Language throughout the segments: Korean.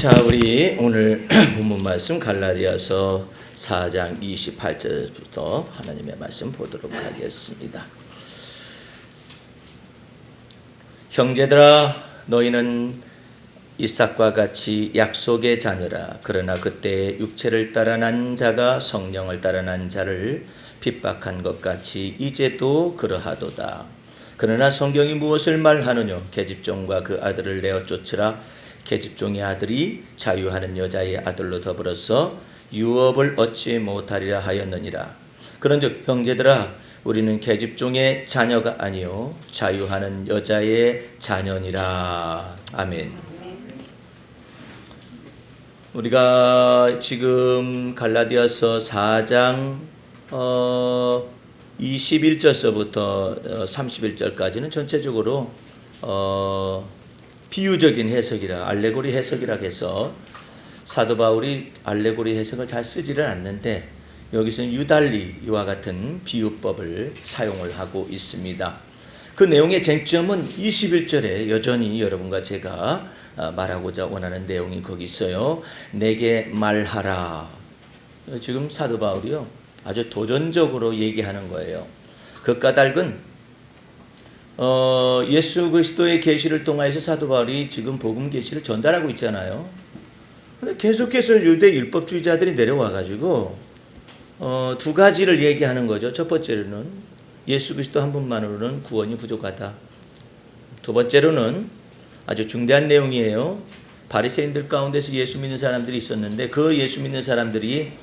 자, 우리 오늘 본문 말씀 갈라디아서 4장 28절부터 하나님의 말씀 보도록 하겠습니다. 형제들아, 너희는 이삭과 같이 약속의 자녀라. 그러나 그때 육체를 따라 난 자가 성령을 따라 난 자를 핍박한 것 같이 이제도 그러하도다. 그러나 성경이 무엇을 말하느냐? 계집종과 그 아들을 내어 쫓으라. 계집종의 아들이 자유하는 여자의 아들로 더불어서 유업을 얻지 못하리라 하였느니라. 그런즉 형제들아, 우리는 계집종의 자녀가 아니요 자유하는 여자의 자녀니라. 아멘. 우리가 지금 갈라디아서 4장 21절서부터 31절까지는 전체적으로 비유적인 해석이라, 알레고리 해석이라 해서 사도 바울이 알레고리 해석을 잘 쓰지를 않는데 여기서는 유달리와 같은 비유법을 사용을 하고 있습니다. 그 내용의 쟁점은 21절에 여전히 여러분과 제가 말하고자 원하는 내용이 거기 있어요. 내게 말하라. 지금 사도 바울이요, 아주 도전적으로 얘기하는 거예요. 그 까닭은 예수 그리스도의 계시를 통해서 사도 바울이 지금 복음 계시를 전달하고 있잖아요. 근데 계속해서 유대 율법주의자들이 내려와가지고 두 가지를 얘기하는 거죠. 첫 번째로는 예수 그리스도 한 분만으로는 구원이 부족하다. 두 번째로는 아주 중대한 내용이에요. 바리새인들 가운데서 예수 믿는 사람들이 있었는데 그 예수 믿는 사람들이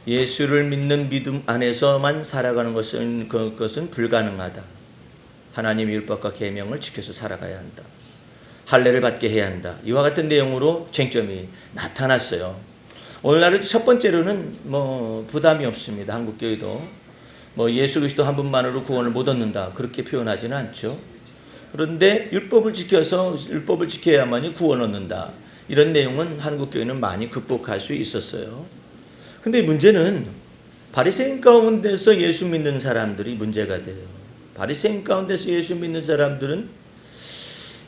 예수를 믿는 믿음 안에서만 살아가는 그것은 불가능하다. 하나님의 율법과 계명을 지켜서 살아가야 한다. 할례를 받게 해야 한다. 이와 같은 내용으로 쟁점이 나타났어요. 오늘날은 첫 번째로는 부담이 없습니다. 한국교회도 예수 그리스도 한 분만으로 구원을 못 얻는다, 그렇게 표현하지는 않죠. 그런데 율법을 지켜야만이 구원 얻는다, 이런 내용은 한국교회는 많이 극복할 수 있었어요. 근데 문제는 바리새인 가운데서 예수 믿는 사람들이 문제가 돼요. 바리새인 가운데서 예수 믿는 사람들은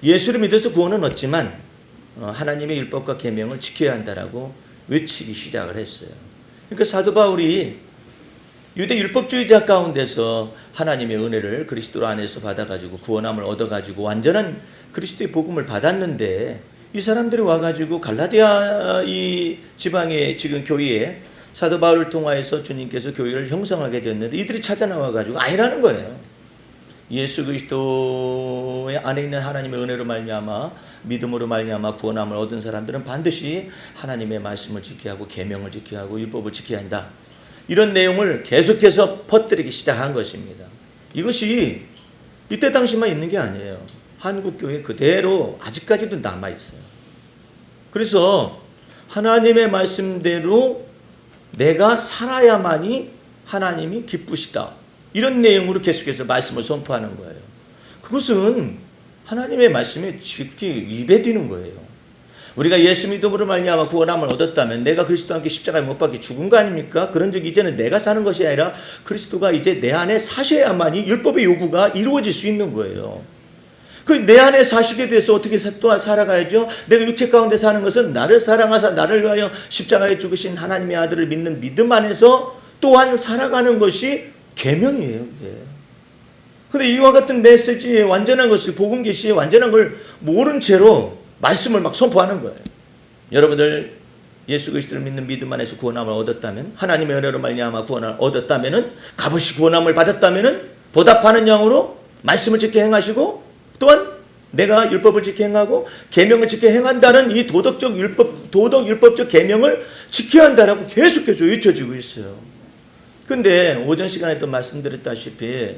예수를 믿어서 구원은 얻지만 하나님의 율법과 계명을 지켜야 한다라고 외치기 시작을 했어요. 그러니까 사도 바울이 유대 율법주의자 가운데서 하나님의 은혜를 그리스도 안에서 받아가지고 구원함을 얻어가지고 완전한 그리스도의 복음을 받았는데, 이 사람들이 와가지고 갈라디아 이 지방의 지금 교회에 사도 바울을 통하여서 주님께서 교회를 형성하게 됐는데 이들이 찾아 나와가지고 아니라는 거예요. 예수 그리스도의 안에 있는 하나님의 은혜로 말미암아 믿음으로 말미암아 구원함을 얻은 사람들은 반드시 하나님의 말씀을 지켜야 하고 계명을 지켜야 하고 율법을 지켜야 한다, 이런 내용을 계속해서 퍼뜨리기 시작한 것입니다. 이것이 이때 당시만 있는 게 아니에요. 한국교회 그대로 아직까지도 남아있어요. 그래서 하나님의 말씀대로 내가 살아야만이 하나님이 기쁘시다, 이런 내용으로 계속해서 말씀을 선포하는 거예요. 그것은 하나님의 말씀에 깊이 위배되는 거예요. 우리가 예수 믿음으로 말미암아 구원함을 얻었다면 내가 그리스도와 함께 십자가에 못 박혀 죽은 거 아닙니까? 그런 적 이제는 내가 사는 것이 아니라 그리스도가 이제 내 안에 사셔야만이 율법의 요구가 이루어질 수 있는 거예요. 그 내 안에 사시게 돼서 어떻게 또 살아가야죠? 내가 육체 가운데 사는 것은 나를 사랑하사 나를 위하여 십자가에 죽으신 하나님의 아들을 믿는 믿음 안에서 또한 살아가는 것이 계명이에요. 그런데 이와 같은 메시지의 완전한 것을, 복음 계시의 완전한 걸 모른 채로 말씀을 막 선포하는 거예요. 여러분들 예수 그리스도를 믿는 믿음 안에서 구원함을 얻었다면, 하나님의 은혜로 말미암아 구원을 얻었다면은, 값없이 구원함을 받았다면은 보답하는 양으로 말씀을 지켜 행하시고, 또한 내가 율법을 지켜 행하고 계명을 지켜 행한다는 이 도덕 율법적 계명을 지켜야 한다라고 계속해서 외쳐지고 있어요. 근데 오전 시간에 또 말씀드렸다시피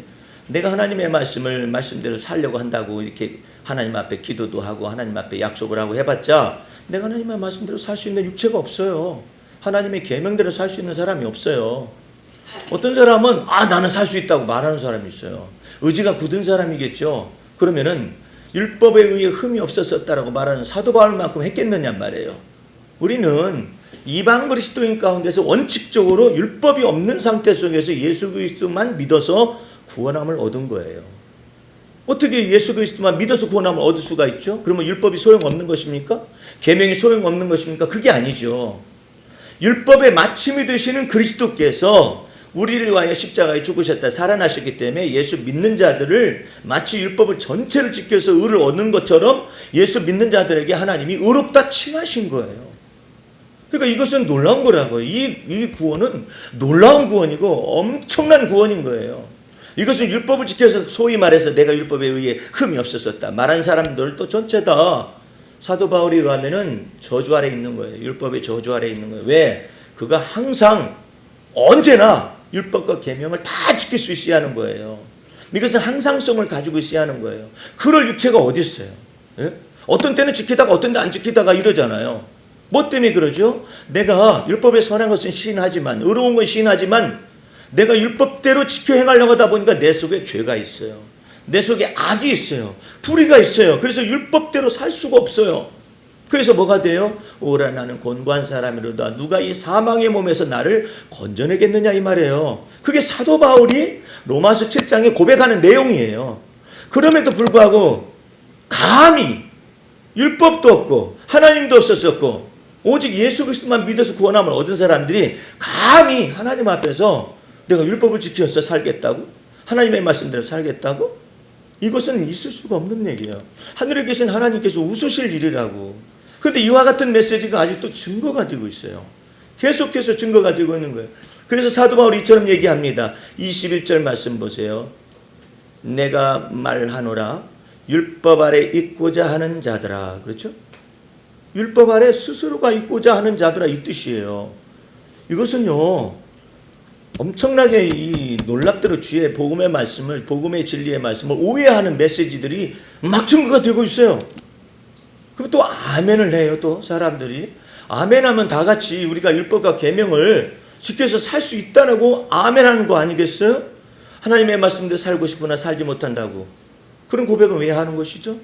내가 하나님의 말씀을 말씀대로 살려고 한다고 이렇게 하나님 앞에 기도도 하고 하나님 앞에 약속을 하고 해봤자 내가 하나님의 말씀대로 살 수 있는 육체가 없어요. 하나님의 계명대로 살 수 있는 사람이 없어요. 어떤 사람은 나는 살 수 있다고 말하는 사람이 있어요. 의지가 굳은 사람이겠죠. 그러면은 율법에 의해 흠이 없었다라고 말하는 사도 바울만큼 했겠느냐 말이에요. 우리는 이방 그리스도인 가운데서 원칙적으로 율법이 없는 상태 속에서 예수 그리스도만 믿어서 구원함을 얻은 거예요. 어떻게 예수 그리스도만 믿어서 구원함을 얻을 수가 있죠? 그러면 율법이 소용없는 것입니까? 계명이 소용없는 것입니까? 그게 아니죠. 율법의 마침이 되시는 그리스도께서 우리를 위하여 십자가에 죽으셨다 살아나셨기 때문에 예수 믿는 자들을 마치 율법을 전체를 지켜서 의를 얻는 것처럼 예수 믿는 자들에게 하나님이 의롭다 칭하신 거예요. 그러니까 이것은 놀라운 거라고요. 이 구원은 놀라운 구원이고 엄청난 구원인 거예요. 이것은 율법을 지켜서 소위 말해서 내가 율법에 의해 흠이 없었었다 말한 사람들도 전체 다 사도 바울에 의하면은 저주 아래 있는 거예요. 율법의 저주 아래 있는 거예요. 왜? 그가 항상 언제나 율법과 계명을 다 지킬 수 있어야 하는 거예요. 이것은 항상성을 가지고 있어야 하는 거예요. 그럴 육체가 어디 있어요? 예? 어떤 때는 지키다가 어떤 때 안 지키다가 이러잖아요. 뭐 때문에 그러죠? 내가 율법의 선한 것은 시인하지만 의로운 건 시인하지만 내가 율법대로 지켜 행하려고 하다 보니까 내 속에 죄가 있어요. 내 속에 악이 있어요. 불의가 있어요. 그래서 율법대로 살 수가 없어요. 그래서 뭐가 돼요? 오라 나는 곤고한 사람이로다. 누가 이 사망의 몸에서 나를 건져내겠느냐 이 말이에요. 그게 사도 바울이 로마서 7장에 고백하는 내용이에요. 그럼에도 불구하고 감히 율법도 없고 하나님도 없었었고 오직 예수 그리스도만 믿어서 구원함을 얻은 사람들이 감히 하나님 앞에서 내가 율법을 지켜서 살겠다고? 하나님의 말씀대로 살겠다고? 이것은 있을 수가 없는 얘기예요. 하늘에 계신 하나님께서 웃으실 일이라고. 그런데 이와 같은 메시지가 아직도 증거가 되고 있어요. 계속해서 증거가 되고 있는 거예요. 그래서 사도 바울이 이처럼 얘기합니다. 21절 말씀 보세요. 내가 말하노라 율법 아래 있고자 하는 자들아. 그렇죠? 율법 아래 스스로가 있고자 하는 자들아 이 뜻이에요. 이것은요. 엄청나게 이 놀랍대로 주의 복음의 말씀을 복음의 진리의 말씀을 오해하는 메시지들이 막 증거가 되고 있어요. 그리고 또 아멘을 해요. 또 사람들이 아멘하면 다 같이 우리가 율법과 계명을 지켜서 살 수 있다고 아멘하는 거 아니겠어요? 하나님의 말씀대로 살고 싶으나 살지 못한다고. 그런 고백은 왜 하는 것이죠?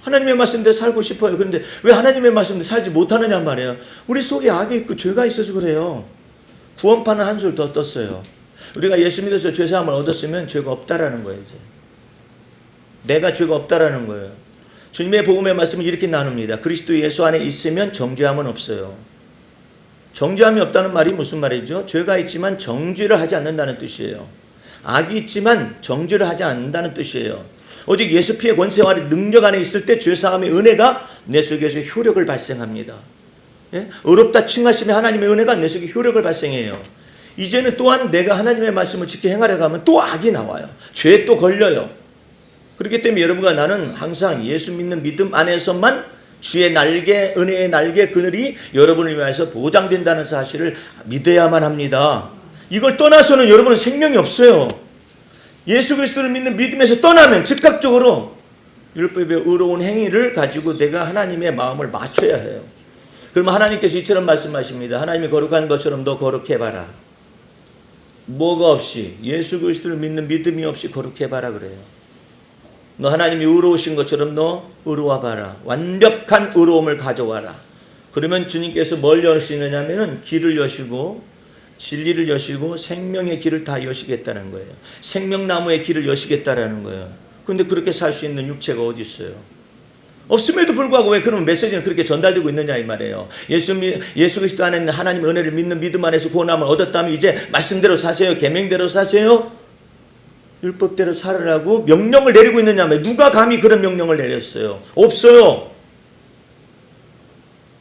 하나님의 말씀대로 살고 싶어요. 그런데 왜 하나님의 말씀대로 살지 못하느냐 말이에요. 우리 속에 악이 있고 죄가 있어서 그래요. 구원파는 한술 더 떴어요. 우리가 예수 믿어서 죄사함을 얻었으면 죄가 없다라는 거예요. 이제. 내가 죄가 없다라는 거예요. 주님의 복음의 말씀을 이렇게 나눕니다. 그리스도 예수 안에 있으면 정죄함은 없어요. 정죄함이 없다는 말이 무슨 말이죠? 죄가 있지만 정죄를 하지 않는다는 뜻이에요. 악이 있지만 정죄를 하지 않는다는 뜻이에요. 오직 예수 피의 권세와 능력 안에 있을 때 죄사함의 은혜가 내 속에서 효력을 발생합니다. 예? 의롭다 칭하심의 하나님의 은혜가 내 속에 효력을 발생해요. 이제는 또한 내가 하나님의 말씀을 지켜 행하려고 하면 또 악이 나와요. 죄에 또 걸려요. 그렇기 때문에 여러분과 나는 항상 예수 믿는 믿음 안에서만 주의 날개, 은혜의 날개 그늘이 여러분을 위해서 보장된다는 사실을 믿어야만 합니다. 이걸 떠나서는 여러분은 생명이 없어요. 예수 그리스도를 믿는 믿음에서 떠나면 즉각적으로 율법의 의로운 행위를 가지고 내가 하나님의 마음을 맞춰야 해요. 그러면 하나님께서 이처럼 말씀하십니다. 하나님이 거룩한 것처럼 너 거룩해봐라. 뭐가 없이 예수 그리스도를 믿는 믿음이 없이 거룩해봐라 그래요. 너 하나님이 의로우신 것처럼 너 의로워봐라. 완벽한 의로움을 가져와라. 그러면 주님께서 뭘 여시느냐면은 길을 여시고 진리를 여시고 생명의 길을 다 여시겠다는 거예요. 생명나무의 길을 여시겠다라는 거예요. 그런데 그렇게 살 수 있는 육체가 어디 있어요? 없음에도 불구하고 왜 그런 메시지는 그렇게 전달되고 있느냐 이 말이에요. 예수 그리스도 안에 있는 하나님의 은혜를 믿는 믿음 안에서 구원함을 얻었다면 이제 말씀대로 사세요. 계명대로 사세요. 율법대로 살으라고 명령을 내리고 있느냐 말이에요. 누가 감히 그런 명령을 내렸어요? 없어요.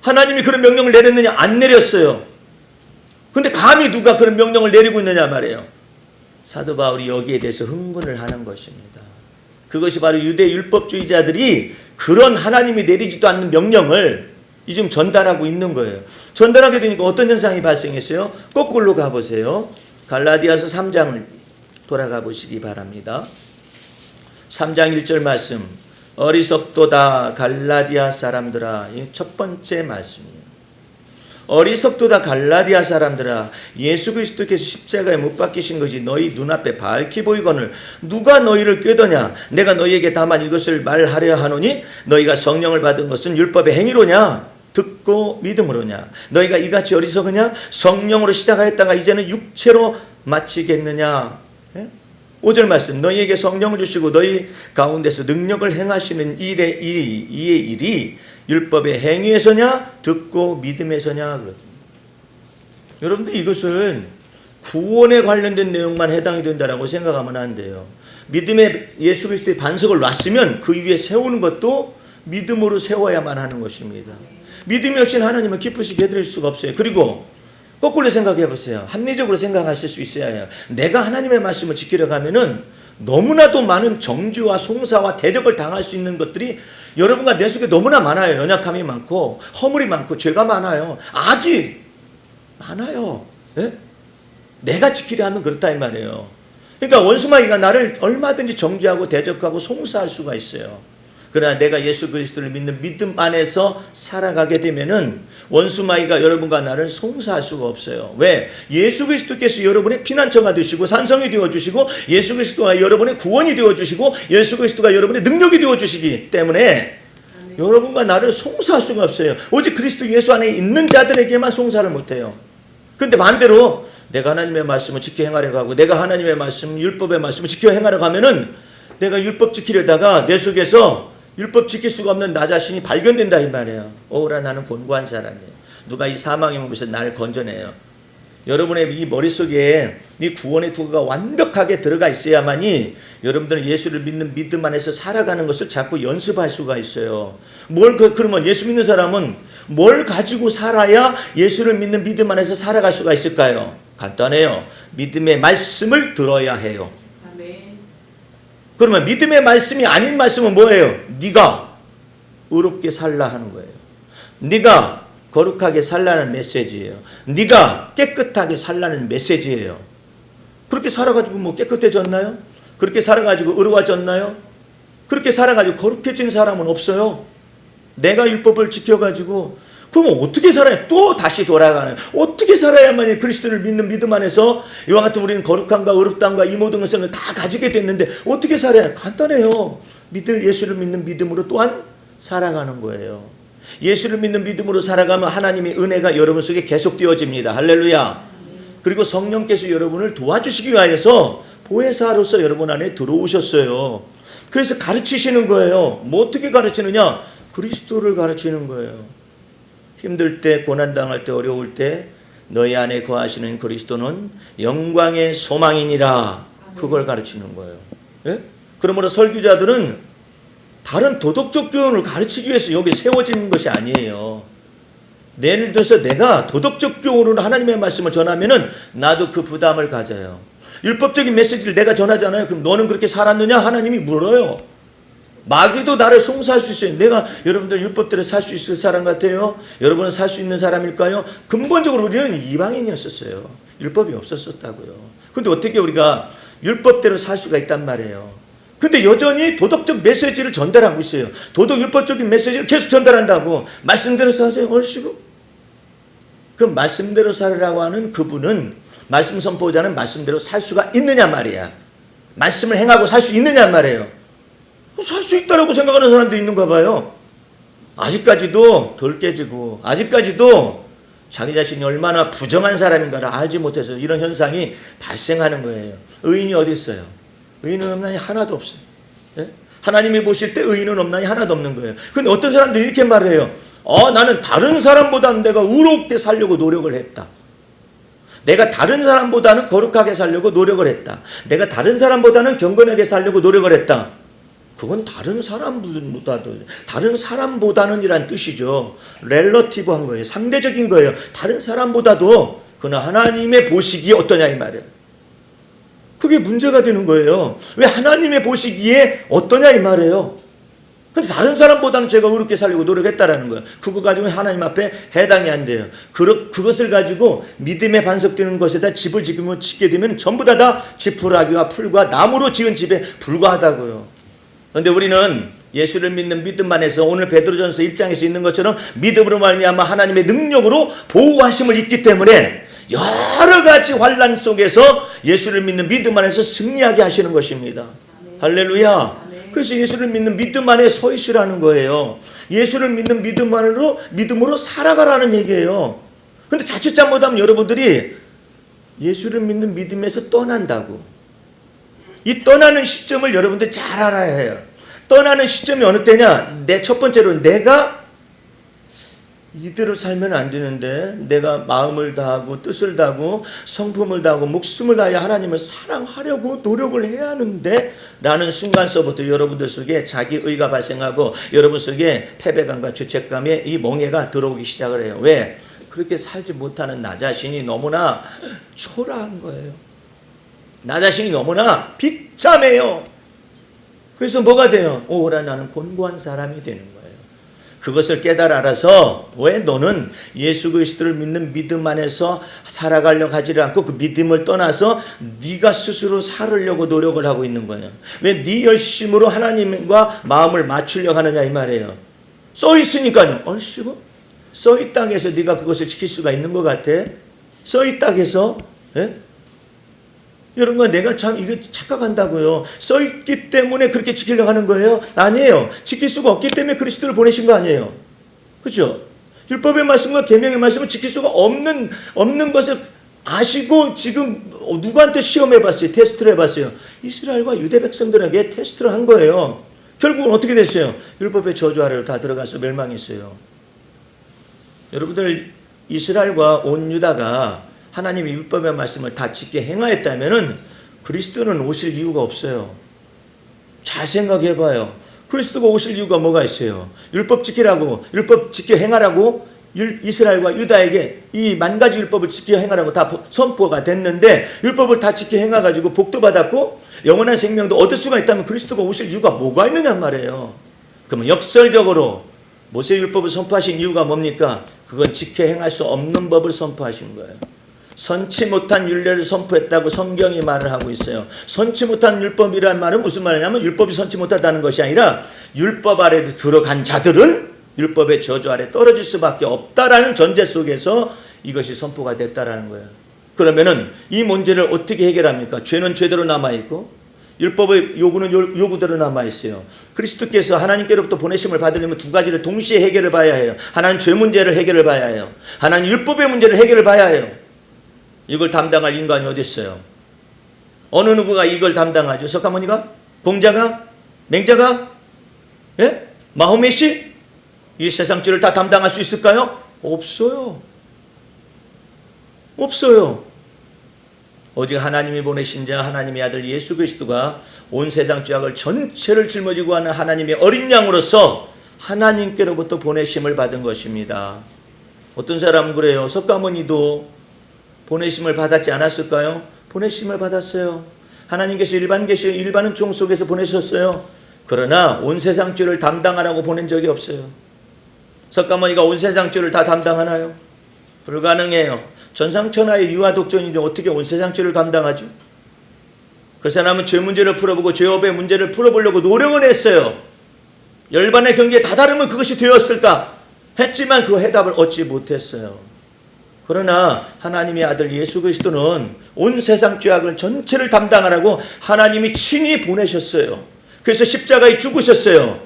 하나님이 그런 명령을 내렸느냐? 안 내렸어요. 근데 감히 누가 그런 명령을 내리고 있느냐 말이에요. 사도 바울이 여기에 대해서 흥분을 하는 것입니다. 그것이 바로 유대 율법주의자들이 그런 하나님이 내리지도 않는 명령을 지금 전달하고 있는 거예요. 전달하게 되니까 어떤 현상이 발생했어요? 거꾸로 가보세요. 갈라디아서 3장을 돌아가 보시기 바랍니다. 3장 1절 말씀. 어리석도다 갈라디아 사람들아. 이 첫 번째 말씀이에요. 어리석도다 갈라디아 사람들아. 예수 그리스도께서 십자가에 못 박히신 것이 너희 눈앞에 밝히 보이거늘 누가 너희를 꾀더냐. 내가 너희에게 다만 이것을 말하려 하노니 너희가 성령을 받은 것은 율법의 행위로냐 듣고 믿음으로냐. 너희가 이같이 어리석으냐. 성령으로 시작하였다가 이제는 육체로 마치겠느냐. 예? 5절 말씀, 너희에게 성령을 주시고 너희 가운데서 능력을 행하시는 이의 일이 율법의 행위에서냐 듣고 믿음에서냐. 여러분들 이것은 구원에 관련된 내용만 해당이 된다라고 생각하면 안 돼요. 믿음에 예수 그리스도의 반석을 놨으면 그 위에 세우는 것도 믿음으로 세워야만 하는 것입니다. 믿음이 없이는 하나님을 기쁘시게 해드릴 수가 없어요. 그리고 거꾸로 생각해 보세요. 합리적으로 생각하실 수 있어야 해요. 내가 하나님의 말씀을 지키려 가면은 너무나도 많은 정죄와 송사와 대적을 당할 수 있는 것들이 여러분과 내 속에 너무나 많아요. 연약함이 많고 허물이 많고 죄가 많아요. 악이 많아요. 네? 내가 지키려 하면 그렇다 이 말이에요. 그러니까 원수마귀가 나를 얼마든지 정죄하고 대적하고 송사할 수가 있어요. 그러나 내가 예수 그리스도를 믿는 믿음 안에서 살아가게 되면은 원수마귀가 여러분과 나를 송사할 수가 없어요. 왜? 예수 그리스도께서 여러분의 피난처가 되시고 산성이 되어주시고 예수 그리스도가 여러분의 구원이 되어주시고 예수 그리스도가 여러분의 능력이 되어주시기 때문에 여러분과 나를 송사할 수가 없어요. 오직 그리스도 예수 안에 있는 자들에게만 송사를 못해요. 그런데 반대로 내가 하나님의 말씀을 지켜 행하려고 하고 내가 하나님의 말씀, 율법의 말씀을 지켜 행하려고 하면은 내가 율법 지키려다가 내 속에서 율법 지킬 수가 없는 나 자신이 발견된다 이 말이에요. 오라 나는 곤고한 사람이에요. 누가 이 사망의 몸에서 나를 건져내요. 여러분의 이 머릿속에 이 구원의 투구가 완벽하게 들어가 있어야만이 여러분들은 예수를 믿는 믿음 안에서 살아가는 것을 자꾸 연습할 수가 있어요. 그러면 예수 믿는 사람은 뭘 가지고 살아야 예수를 믿는 믿음 안에서 살아갈 수가 있을까요? 간단해요. 믿음의 말씀을 들어야 해요. 그러면 믿음의 말씀이 아닌 말씀은 뭐예요? 네가 의롭게 살라 하는 거예요. 네가 거룩하게 살라는 메시지예요. 네가 깨끗하게 살라는 메시지예요. 그렇게 살아가지고 뭐 깨끗해졌나요? 그렇게 살아가지고 의로워졌나요? 그렇게 살아가지고 거룩해진 사람은 없어요. 내가 율법을 지켜가지고 그럼 어떻게 살아야 또 다시 돌아가는 어떻게 살아야만이 그리스도를 믿는 믿음 안에서 이와 같은 우리는 거룩함과 의롭다함과 이 모든 것을 다 가지게 됐는데 어떻게 살아야 간단해요. 예수를 믿는 믿음으로 또한 살아가는 거예요. 예수를 믿는 믿음으로 살아가면 하나님의 은혜가 여러분 속에 계속되어집니다. 할렐루야. 그리고 성령께서 여러분을 도와주시기 위하여서 보혜사로서 여러분 안에 들어오셨어요. 그래서 가르치시는 거예요. 뭐 어떻게 가르치느냐? 그리스도를 가르치는 거예요. 힘들 때, 고난당할 때, 어려울 때 너희 안에 거하시는 그리스도는 영광의 소망이니라. 그걸 가르치는 거예요. 예? 그러므로 설교자들은 다른 도덕적 교훈을 가르치기 위해서 여기 세워진 것이 아니에요. 예를 들어서 내가 도덕적 교훈으로 하나님의 말씀을 전하면은 나도 그 부담을 가져요. 율법적인 메시지를 내가 전하잖아요. 그럼 너는 그렇게 살았느냐? 하나님이 물어요. 마귀도 나를 송사할 수 있어요. 내가 여러분들 율법대로 살 수 있을 사람 같아요? 여러분은 살 수 있는 사람일까요? 근본적으로 우리는 이방인이었었어요. 율법이 없었다고요. 근데 어떻게 우리가 율법대로 살 수가 있단 말이에요. 근데 여전히 도덕적 메시지를 전달하고 있어요. 도덕 율법적인 메시지를 계속 전달한다고. 말씀대로 사세요. 얼씨구. 그 말씀대로 살으라고 하는 그분은 말씀 선포자는 말씀대로 살 수가 있느냐 말이야. 말씀을 행하고 살 수 있느냐 말이에요. 살 수 있다라고 생각하는 사람도 있는가 봐요. 아직까지도 덜 깨지고 아직까지도 자기 자신이 얼마나 부정한 사람인가를 알지 못해서 이런 현상이 발생하는 거예요. 의인이 어디 있어요? 의인은 없나니 하나도 없어요. 예? 하나님이 보실 때 의인은 없나니 하나도 없는 거예요. 근데 어떤 사람들이 이렇게 말해요. 나는 다른 사람보다는 내가 의롭게 살려고 노력을 했다. 내가 다른 사람보다는 거룩하게 살려고 노력을 했다. 내가 다른 사람보다는 경건하게 살려고 노력을 했다. 그건 다른 사람보다는 이란 뜻이죠. 렐러티브한 거예요. 상대적인 거예요. 다른 사람보다도 그러나 하나님의 보시기에 어떠냐 이 말이에요. 그게 문제가 되는 거예요. 왜 하나님의 보시기에 어떠냐 이 말이에요. 근데 다른 사람보다는 제가 의롭게 살려고 노력했다라는 거예요. 그거 가지고 하나님 앞에 해당이 안 돼요. 그것을 가지고 믿음에 반석되는 것에다 집을 짓게 되면 전부 다 지푸라기와 풀과 나무로 지은 집에 불과하다고요. 그런데 우리는 예수를 믿는 믿음 안에서 오늘 베드로전서 1장에서 있는 것처럼 믿음으로 말미암아 하나님의 능력으로 보호하심을 입기 때문에 여러 가지 환난 속에서 예수를 믿는 믿음 안에서 승리하게 하시는 것입니다. 아멘. 할렐루야. 아멘. 그래서 예수를 믿는 믿음 안에 서 있으라는 거예요. 예수를 믿는 믿음으로 살아가라는 얘기예요. 근데 자칫 잘못하면 여러분들이 예수를 믿는 믿음에서 떠난다고. 이 떠나는 시점을 여러분들 잘 알아야 해요. 떠나는 시점이 어느 때냐? 첫 번째로 내가 이대로 살면 안 되는데, 내가 마음을 다하고 뜻을 다하고 성품을 다하고 목숨을 다하여 하나님을 사랑하려고 노력을 해야 하는데 라는 순간서부터 여러분들 속에 자기의가 발생하고 여러분 속에 패배감과 죄책감의 이 멍해가 들어오기 시작을 해요. 왜? 그렇게 살지 못하는 나 자신이 너무나 초라한 거예요. 나 자신이 너무나 비참해요. 그래서 뭐가 돼요? 오라 나는 곤고한 사람이 되는 거예요. 그것을 깨달아 알아서 왜 너는 예수 그리스도를 믿는 믿음 안에서 살아가려고 하지 않고 그 믿음을 떠나서 네가 스스로 살으려고 노력을 하고 있는 거예요. 왜 네 열심으로 하나님과 마음을 맞추려고 하느냐 이 말이에요. 써 있으니까요. 얼씨구 써 있다고 해서 네가 그것을 지킬 수가 있는 것 같아? 써 있다고 해서? 예? 여러분, 내가 참 이거 착각한다고요. 써 있기 때문에 그렇게 지키려고 하는 거예요? 아니에요. 지킬 수가 없기 때문에 그리스도를 보내신 거 아니에요. 그렇죠? 율법의 말씀과 계명의 말씀을 지킬 수가 없는 것을 아시고 지금 누구한테 시험해 봤어요? 테스트를 해봤어요? 이스라엘과 유대 백성들에게 테스트를 한 거예요. 결국은 어떻게 됐어요? 율법의 저주 아래로 다 들어가서 멸망했어요. 여러분들, 이스라엘과 온 유다가 하나님의 율법의 말씀을 다 지켜 행하였다면은 그리스도는 오실 이유가 없어요. 잘 생각해 봐요. 그리스도가 오실 이유가 뭐가 있어요? 율법 지키라고, 율법 지켜 행하라고 이스라엘과 유다에게 이 만 가지 율법을 지켜 행하라고 다 선포가 됐는데 율법을 다 지켜 행해가지고 복도 받았고 영원한 생명도 얻을 수가 있다면 그리스도가 오실 이유가 뭐가 있느냐 말이에요. 그러면 역설적으로 모세 율법을 선포하신 이유가 뭡니까? 그건 지켜 행할 수 없는 법을 선포하신 거예요. 선치 못한 율례를 선포했다고 성경이 말을 하고 있어요. 선치 못한 율법이라는 말은 무슨 말이냐면 율법이 선치 못하다는 것이 아니라 율법 아래로 들어간 자들은 율법의 저주 아래 떨어질 수밖에 없다라는 전제 속에서 이것이 선포가 됐다라는 거예요. 그러면은 이 문제를 어떻게 해결합니까? 죄는 죄대로 남아있고 율법의 요구는 요구대로 남아있어요. 그리스도께서 하나님께로부터 보내심을 받으려면 두 가지를 동시에 해결을 봐야 해요. 하나는 죄 문제를 해결을 봐야 해요. 하나는 율법의 문제를 해결을 봐야 해요. 이걸 담당할 인간이 어디 있어요? 어느 누구가 이걸 담당하죠? 석가모니가? 공자가? 맹자가? 예? 마호메시? 이 세상 죄를 다 담당할 수 있을까요? 없어요. 없어요. 오직 하나님이 보내신 자 하나님의 아들 예수 그리스도가 온 세상 죄악을 전체를 짊어지고 하는 하나님의 어린 양으로서 하나님께로부터 보내심을 받은 것입니다. 어떤 사람은 그래요. 석가모니도 보내심을 받았지 않았을까요? 보내심을 받았어요. 하나님께서 일반은 종 속에서 보내셨어요. 그러나 온 세상 죄를 담당하라고 보낸 적이 없어요. 석가모니가 온 세상 죄를 다 담당하나요? 불가능해요. 전상천하의 유아 독존인데 어떻게 온 세상 죄를 감당하죠? 그 사람은 죄 문제를 풀어보고 죄업의 문제를 풀어보려고 노력을 했어요. 열반의 경지에 다다르면 그것이 되었을까? 했지만 그 해답을 얻지 못했어요. 그러나 하나님의 아들 예수 그리스도는 온 세상 죄악을 전체를 담당하라고 하나님이 친히 보내셨어요. 그래서 십자가에 죽으셨어요.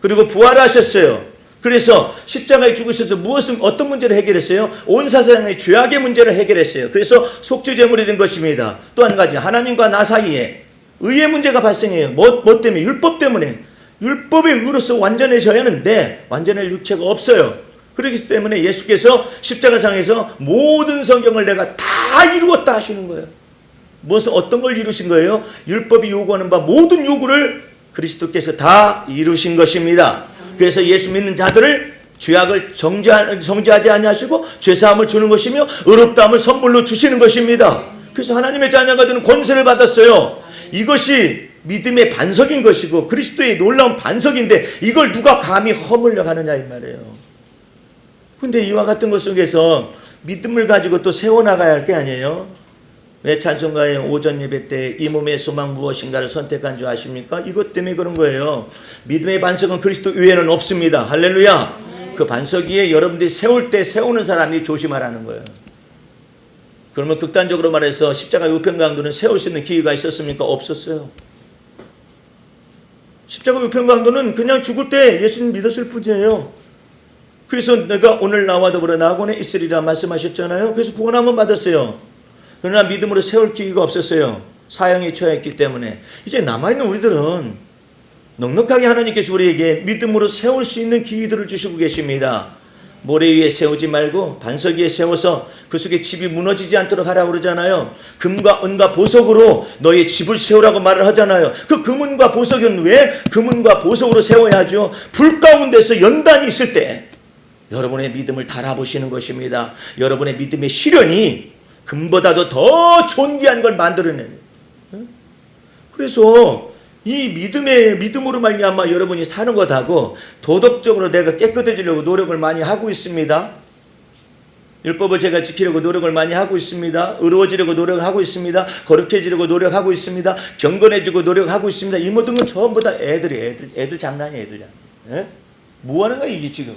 그리고 부활하셨어요. 그래서 십자가에 죽으셔서 어떤 문제를 해결했어요? 온 세상의 죄악의 문제를 해결했어요. 그래서 속죄제물이 된 것입니다. 또 한 가지, 하나님과 나 사이에 의의 문제가 발생해요. 뭐 때문에? 율법 때문에. 율법의 의로서 완전해져야 하는데 완전할 육체가 없어요. 그렇기 때문에 예수께서 십자가상에서 모든 성경을 내가 다 이루었다 하시는 거예요. 어떤 걸 이루신 거예요? 율법이 요구하는 바 모든 요구를 그리스도께서 다 이루신 것입니다. 그래서 예수 믿는 자들을 죄악을 정죄하지 아니하시고 죄사함을 주는 것이며 의롭다함을 선물로 주시는 것입니다. 그래서 하나님의 자녀가 되는 권세를 받았어요. 이것이 믿음의 반석인 것이고 그리스도의 놀라운 반석인데 이걸 누가 감히 허물려 가느냐 이 말이에요. 근데 이와 같은 것 속에서 믿음을 가지고 또 세워나가야 할 게 아니에요. 왜 찬송가의 오전 예배 때 이 몸의 소망 무엇인가를 선택한 줄 아십니까? 이것 때문에 그런 거예요. 믿음의 반석은 그리스도 위에는 없습니다. 할렐루야. 그 반석 위에 여러분들이 세울 때 세우는 사람이 조심하라는 거예요. 그러면 극단적으로 말해서 십자가 우편강도는 세울 수 있는 기회가 있었습니까? 없었어요. 십자가 우편강도는 그냥 죽을 때 예수님 믿었을 뿐이에요. 그래서 내가 오늘 나와 더불어 나곤에 있으리라 말씀하셨잖아요. 그래서 구원 한번 받았어요. 그러나 믿음으로 세울 기회가 없었어요. 사형에 처했기 때문에 이제 남아있는 우리들은 넉넉하게 하나님께서 우리에게 믿음으로 세울 수 있는 기회들을 주시고 계십니다. 모래 위에 세우지 말고 반석 위에 세워서 그 속에 집이 무너지지 않도록 하라고 그러잖아요. 금과 은과 보석으로 너의 집을 세우라고 말을 하잖아요. 그 금은과 보석은 왜 금은과 보석으로 세워야죠? 불 가운데서 연단이 있을 때 여러분의 믿음을 달아보시는 것입니다. 여러분의 믿음의 시련이 금보다도 더 존귀한 걸 만들어내는. 그래서 이 믿음으로 말미암아 여러분이 사는 것하고 도덕적으로 내가 깨끗해지려고 노력을 많이 하고 있습니다. 율법을 제가 지키려고 노력을 많이 하고 있습니다. 의로워지려고 노력을 하고 있습니다. 거룩해지려고 노력하고 있습니다. 경건해지고 노력하고 있습니다. 이 모든 건 전부 다 애들 장난이에요. 애들 장난. 예? 뭐 하는 거야 이게 지금.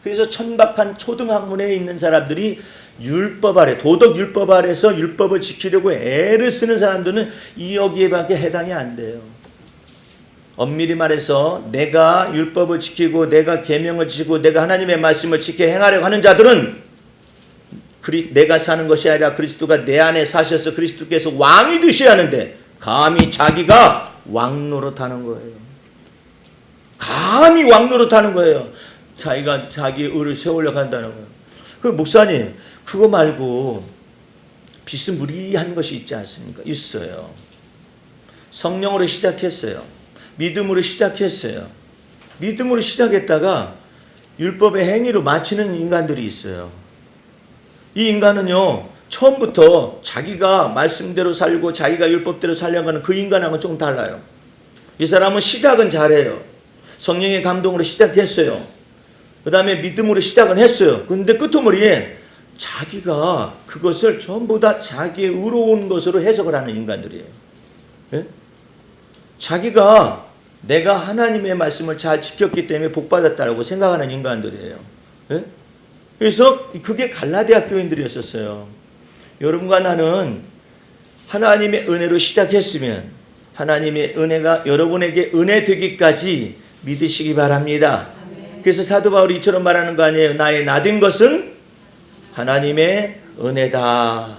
그래서 천박한 초등학문에 있는 사람들이 율법 아래, 도덕 율법 아래서 율법을 지키려고 애를 쓰는 사람들은 여기에밖에 해당이 안 돼요. 엄밀히 말해서 내가 율법을 지키고 내가 계명을 지키고 내가 하나님의 말씀을 지켜 행하려고 하는 자들은 내가 사는 것이 아니라 그리스도가 내 안에 사셔서 그리스도께서 왕이 되셔야 하는데 감히 자기가 왕노릇하는 거예요. 감히 왕노릇하는 거예요. 자기가 자기 의를 세우려고 한다는 거예요. 그 목사님 그거 말고 비스무리한 것이 있지 않습니까? 있어요. 성령으로 시작했어요. 믿음으로 시작했어요. 믿음으로 시작했다가 율법의 행위로 마치는 인간들이 있어요. 이 인간은요 처음부터 자기가 말씀대로 살고 자기가 율법대로 살려고 하는 그 인간하고는 좀 달라요. 이 사람은 시작은 잘해요. 성령의 감동으로 시작했어요. 그 다음에 믿음으로 시작은 했어요. 근데 끄트머리에 자기가 그것을 전부 다 자기의 의로운 것으로 해석을 하는 인간들이에요. 예? 자기가 내가 하나님의 말씀을 잘 지켰기 때문에 복받았다고 생각하는 인간들이에요. 예? 그래서 그게 갈라디아 교인들이었었어요. 여러분과 나는 하나님의 은혜로 시작했으면 하나님의 은혜가 여러분에게 은혜 되기까지 믿으시기 바랍니다. 그래서 사도 바울이 이처럼 말하는 거 아니에요. 나의 나된 것은 하나님의 은혜다.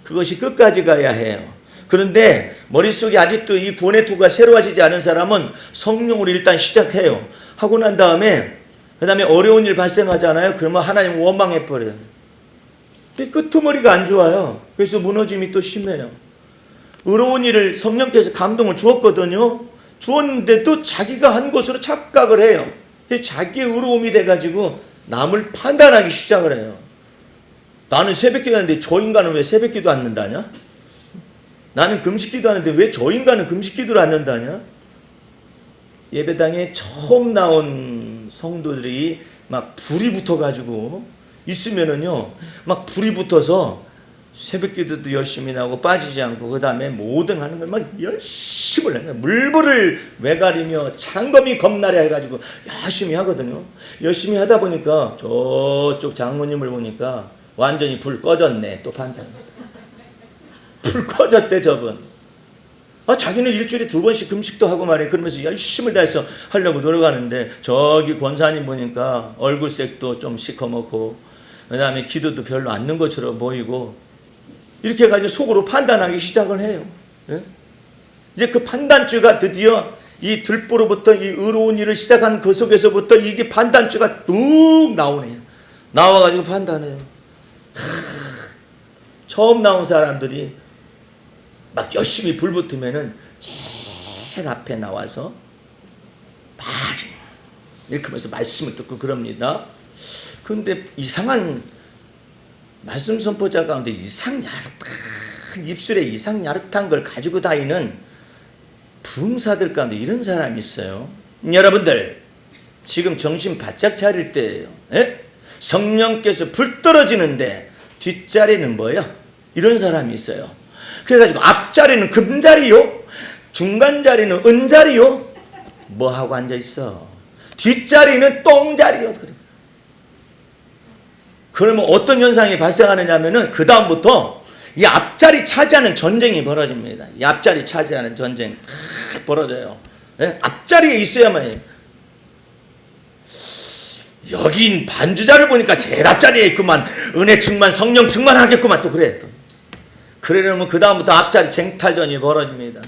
그것이 끝까지 가야 해요. 그런데 머릿속에 아직도 이 구원의 투구가 새로워지지 않은 사람은 성령으로 일단 시작해요. 하고 난 다음에 그 다음에 어려운 일 발생하잖아요. 그러면 하나님 원망해버려요. 근데 끄트머리가 안 좋아요. 그래서 무너짐이 또 심해요. 의로운 일을 성령께서 감동을 주었거든요. 주었는데도 자기가 한 것으로 착각을 해요. 자기의 의로움이 돼가지고 남을 판단하기 시작을 해요. 나는 새벽기도 하는데 저 인간은 왜 새벽기도 안 는다냐? 나는 금식기도 하는데 왜 저 인간은 금식기도를 안 는다냐? 예배당에 처음 나온 성도들이 막 불이 붙어가지고 있으면은요, 막 불이 붙어서 새벽기도도 열심히 나오고 빠지지 않고 그 다음에 모든 하는 걸 막 열심히 해요. 물불을 외가리며 창검이 겁나려 해가지고 열심히 하거든요. 열심히 하다 보니까 저쪽 장모님을 보니까 완전히 불 꺼졌네. 또 판단. 불 꺼졌대 저분. 자기는 일주일에 2번씩 금식도 하고 말이에요. 그러면서 열심히 다해서 하려고 노력하는데 저기 권사님 보니까 얼굴색도 좀 시커멓고 그 다음에 기도도 별로 안 는 것처럼 보이고 이렇게 해가지고 속으로 판단하기 시작을 해요. 예? 이제 그 판단죄가 드디어 이 들보로부터 이 의로운 일을 시작한 그 속에서부터 이게 판단죄가 뚝 나오네요. 나와가지고 판단해요. 처음 나온 사람들이 막 열심히 불 붙으면은 제일 앞에 나와서 막 이렇게 하면서 말씀을 듣고 그럽니다. 근데 이상한 말씀 선포자 가운데 입술에 이상 야릇한 걸 가지고 다니는 부흥사들 가운데 이런 사람이 있어요. 여러분들 지금 정신 바짝 차릴 때예요. 예? 성령께서 불 떨어지는데 뒷자리는 뭐예요? 이런 사람이 있어요. 그래가지고 앞자리는 금자리요, 중간자리는 은자리요. 뭐하고 앉아있어? 뒷자리는 똥자리요. 그러면 어떤 현상이 발생하느냐면은 그 다음부터 이 앞자리 차지하는 전쟁이 벌어집니다. 이 앞자리 차지하는 전쟁 벌어져요. 예? 앞자리에 있어야만 해요. 여긴 반주자를 보니까 제일 앞자리에 있구만. 은혜 충만 성령 충만하겠구만. 또 그래. 또. 그러려면 그 다음부터 앞자리 쟁탈전이 벌어집니다.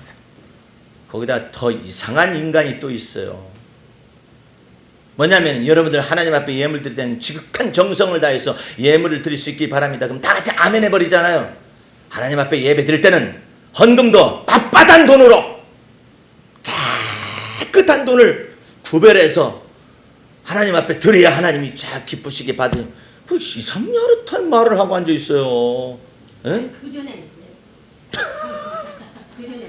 거기다 더 이상한 인간이 또 있어요. 뭐냐면 여러분들 하나님 앞에 예물 드릴 때는 지극한 정성을 다해서 예물을 드릴 수 있기 바랍니다. 그럼 다 같이 아멘 해버리잖아요. 하나님 앞에 예배 드릴 때는 헌금도 빳빳한 돈으로 깨끗한 돈을 구별해서 하나님 앞에 드려야 하나님이 쫙 기쁘시게 받으니 그 이상야릇한 말을 하고 앉아 있어요. 예? 그전에는 그랬어. 그전에는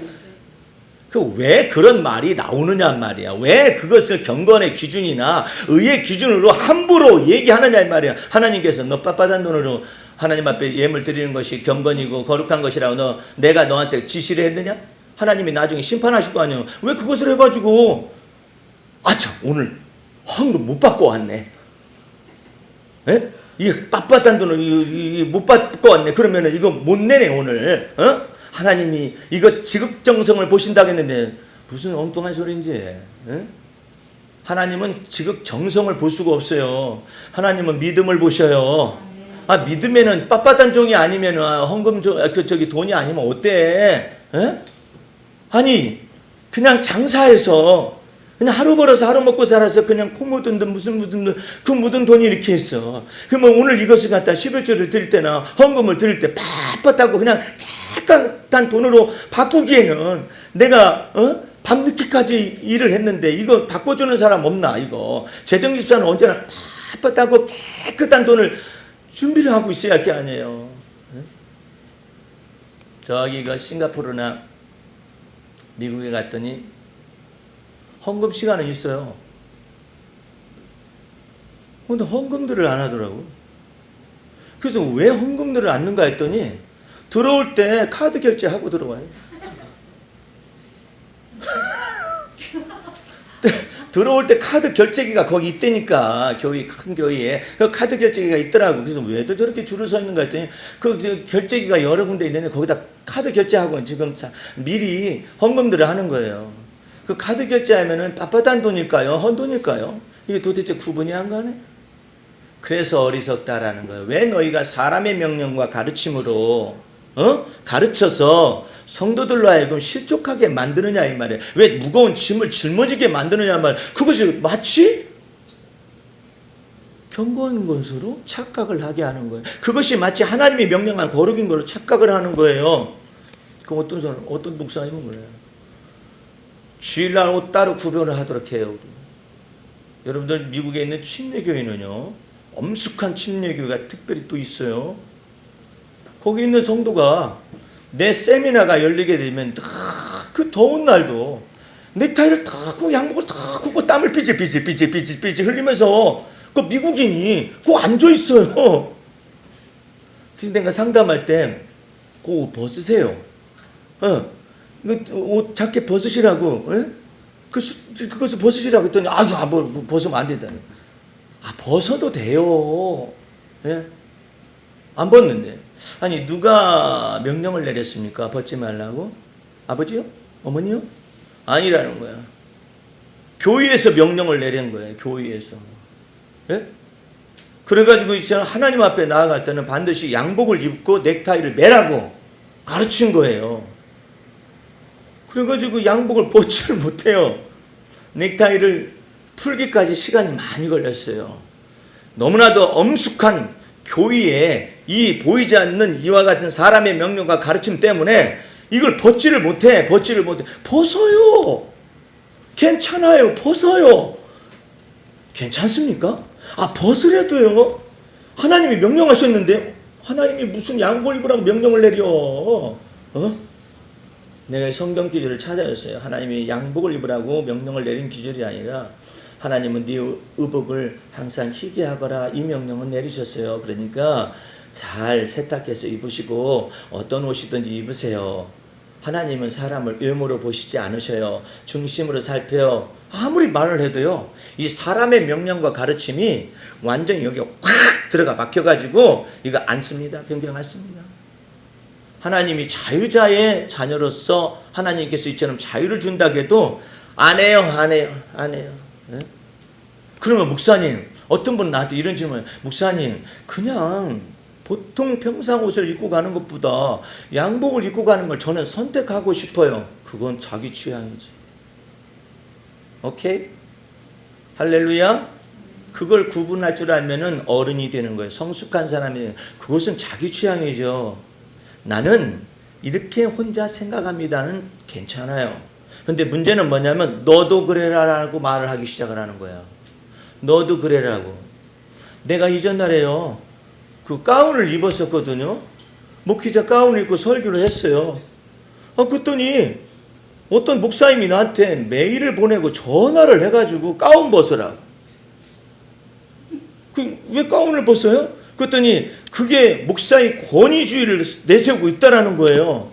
그랬어. 왜 그런 말이 나오느냐 말이야. 왜 그것을 경건의 기준이나 의의 기준으로 함부로 얘기하느냐 말이야. 하나님께서 너 빳빳한 돈으로 하나님 앞에 예물 드리는 것이 경건이고 거룩한 것이라고 내가 너한테 지시를 했느냐? 하나님이 나중에 심판하실 거 아니에요. 왜 그것을 해가지고 아참 오늘 헌금 못 받고 왔네. 예? 이 빳빳한 돈을 못 받고 왔네. 그러면은 이거 못 내네 오늘. 어? 하나님이 이거 지극정성을 보신다고 했는데 무슨 엉뚱한 소리인지. 예? 하나님은 지극정성을 볼 수가 없어요. 하나님은 믿음을 보셔요. 아, 믿음에는 빳빳한 종이 아니면 헌금 돈이 아니면 어때? 에? 아니 그냥 장사해서 그냥 하루 벌어서 하루 먹고 살아서 그냥 코 묻은 듯 무슨 묻은 듯 그 묻은 돈이 이렇게 있어. 그러면 오늘 이것을 갖다 11조를 드릴 때나 헌금을 드릴 때 빳빳하고 그냥 깨끗한 돈으로 바꾸기에는 내가 밤늦게까지 일을 했는데 이거 바꿔주는 사람 없나 이거. 재정기수사는 언제나 빳빳하고 깨끗한 돈을 준비를 하고 있어야 할 게 아니에요. 저기가 싱가포르나 미국에 갔더니 헌금 시간은 있어요. 근데 헌금들을 안 하더라고. 그래서 왜 헌금들을 안 넣는가 했더니 들어올 때 카드 결제하고 들어와요. 들어올 때 카드 결제기가 거기 있다니까. 큰 교회에 그 카드 결제기가 있더라고. 그래서 왜들 저렇게 줄을 서 있는가 했더니 그 결제기가 여러 군데 있는데 거기다 카드 결제하고 지금 미리 헌금들을 하는 거예요. 그 카드 결제하면은 빳빳한 돈일까요? 헌돈일까요? 이게 도대체 구분이 안 가네. 그래서 어리석다라는 거예요. 왜 너희가 사람의 명령과 가르침으로 가르쳐서 성도들로 하여금 실족하게 만드느냐 이 말이에요. 왜 무거운 짐을 짊어지게 만드느냐 말. 그것이 마치 경고한 것으로 착각을 하게 하는 거예요. 그것이 마치 하나님이 명령한 거룩인 것으로 착각을 하는 거예요. 그 어떤 목사님은 그래요. 주일날 옷 따로 구별을 하도록 해요. 여러분들 미국에 있는 침례교회는요. 엄숙한 침례교회가 특별히 또 있어요. 거기 있는 성도가 내 세미나가 열리게 되면 그 더운 날도 넥타이를 딱 하고 양복을 딱 하고 땀을 삐질 흘리면서 그 미국인이 그 앉아 있어요. 그래서 내가 상담할 때 그 옷 벗으세요. 옷 자켓 벗으시라고. 그것을 벗으시라고 했더니 뭐 벗으면 안 된다니. 벗어도 돼요. 예? 안 벗는데. 아니 누가 명령을 내렸습니까? 벗지 말라고? 아버지요? 어머니요? 아니라는 거야. 교회에서 명령을 내린 거예요. 교회에서. 예? 그래가지고 이제 하나님 앞에 나아갈 때는 반드시 양복을 입고 넥타이를 매라고 가르친 거예요. 그래가지고 양복을 벗지를 못해요. 넥타이를 풀기까지 시간이 많이 걸렸어요. 너무나도 엄숙한 교회에 이 보이지 않는 이와 같은 사람의 명령과 가르침 때문에 이걸 벗지를 못해. 벗어요. 괜찮아요. 벗어요. 괜찮습니까? 벗으래도요. 하나님이 명령하셨는데 하나님이 무슨 양복을 입으라고 명령을 내려. 내가 성경 기준을 찾아냈어요. 하나님이 양복을 입으라고 명령을 내린 기준이 아니라 하나님은 네 의복을 항상 희게 하거라 이 명령은 내리셨어요. 그러니까 잘 세탁해서 입으시고 어떤 옷이든지 입으세요. 하나님은 사람을 외모로 보시지 않으셔요. 중심으로 살펴요. 아무리 말을 해도요. 이 사람의 명령과 가르침이 완전히 여기 확 들어가 막혀가지고 이거 안 씁니다. 변경 안 씁니다. 하나님이 자유자의 자녀로서 하나님께서 이처럼 자유를 준다고 해도 안 해요. 네? 그러면 목사님, 어떤 분은 나한테 이런 질문을 목사님, 그냥 보통 평상 옷을 입고 가는 것보다 양복을 입고 가는 걸 저는 선택하고 싶어요. 그건 자기 취향이지. 오케이? 할렐루야? 그걸 구분할 줄 알면은 어른이 되는 거예요. 성숙한 사람이. 그것은 자기 취향이죠. 나는 이렇게 혼자 생각합니다는 괜찮아요. 근데 문제는 뭐냐면 너도 그래라라고 말을 하기 시작을 하는 거야. 너도 그래라고. 내가 이전날에요. 그 가운을 입었었거든요. 목회자 가운을 입고 설교를 했어요. 그랬더니 어떤 목사님이 나한테 메일을 보내고 전화를 해가지고 가운 벗으라고. 왜 가운을 벗어요? 그랬더니 그게 목사의 권위주의를 내세우고 있다라는 거예요.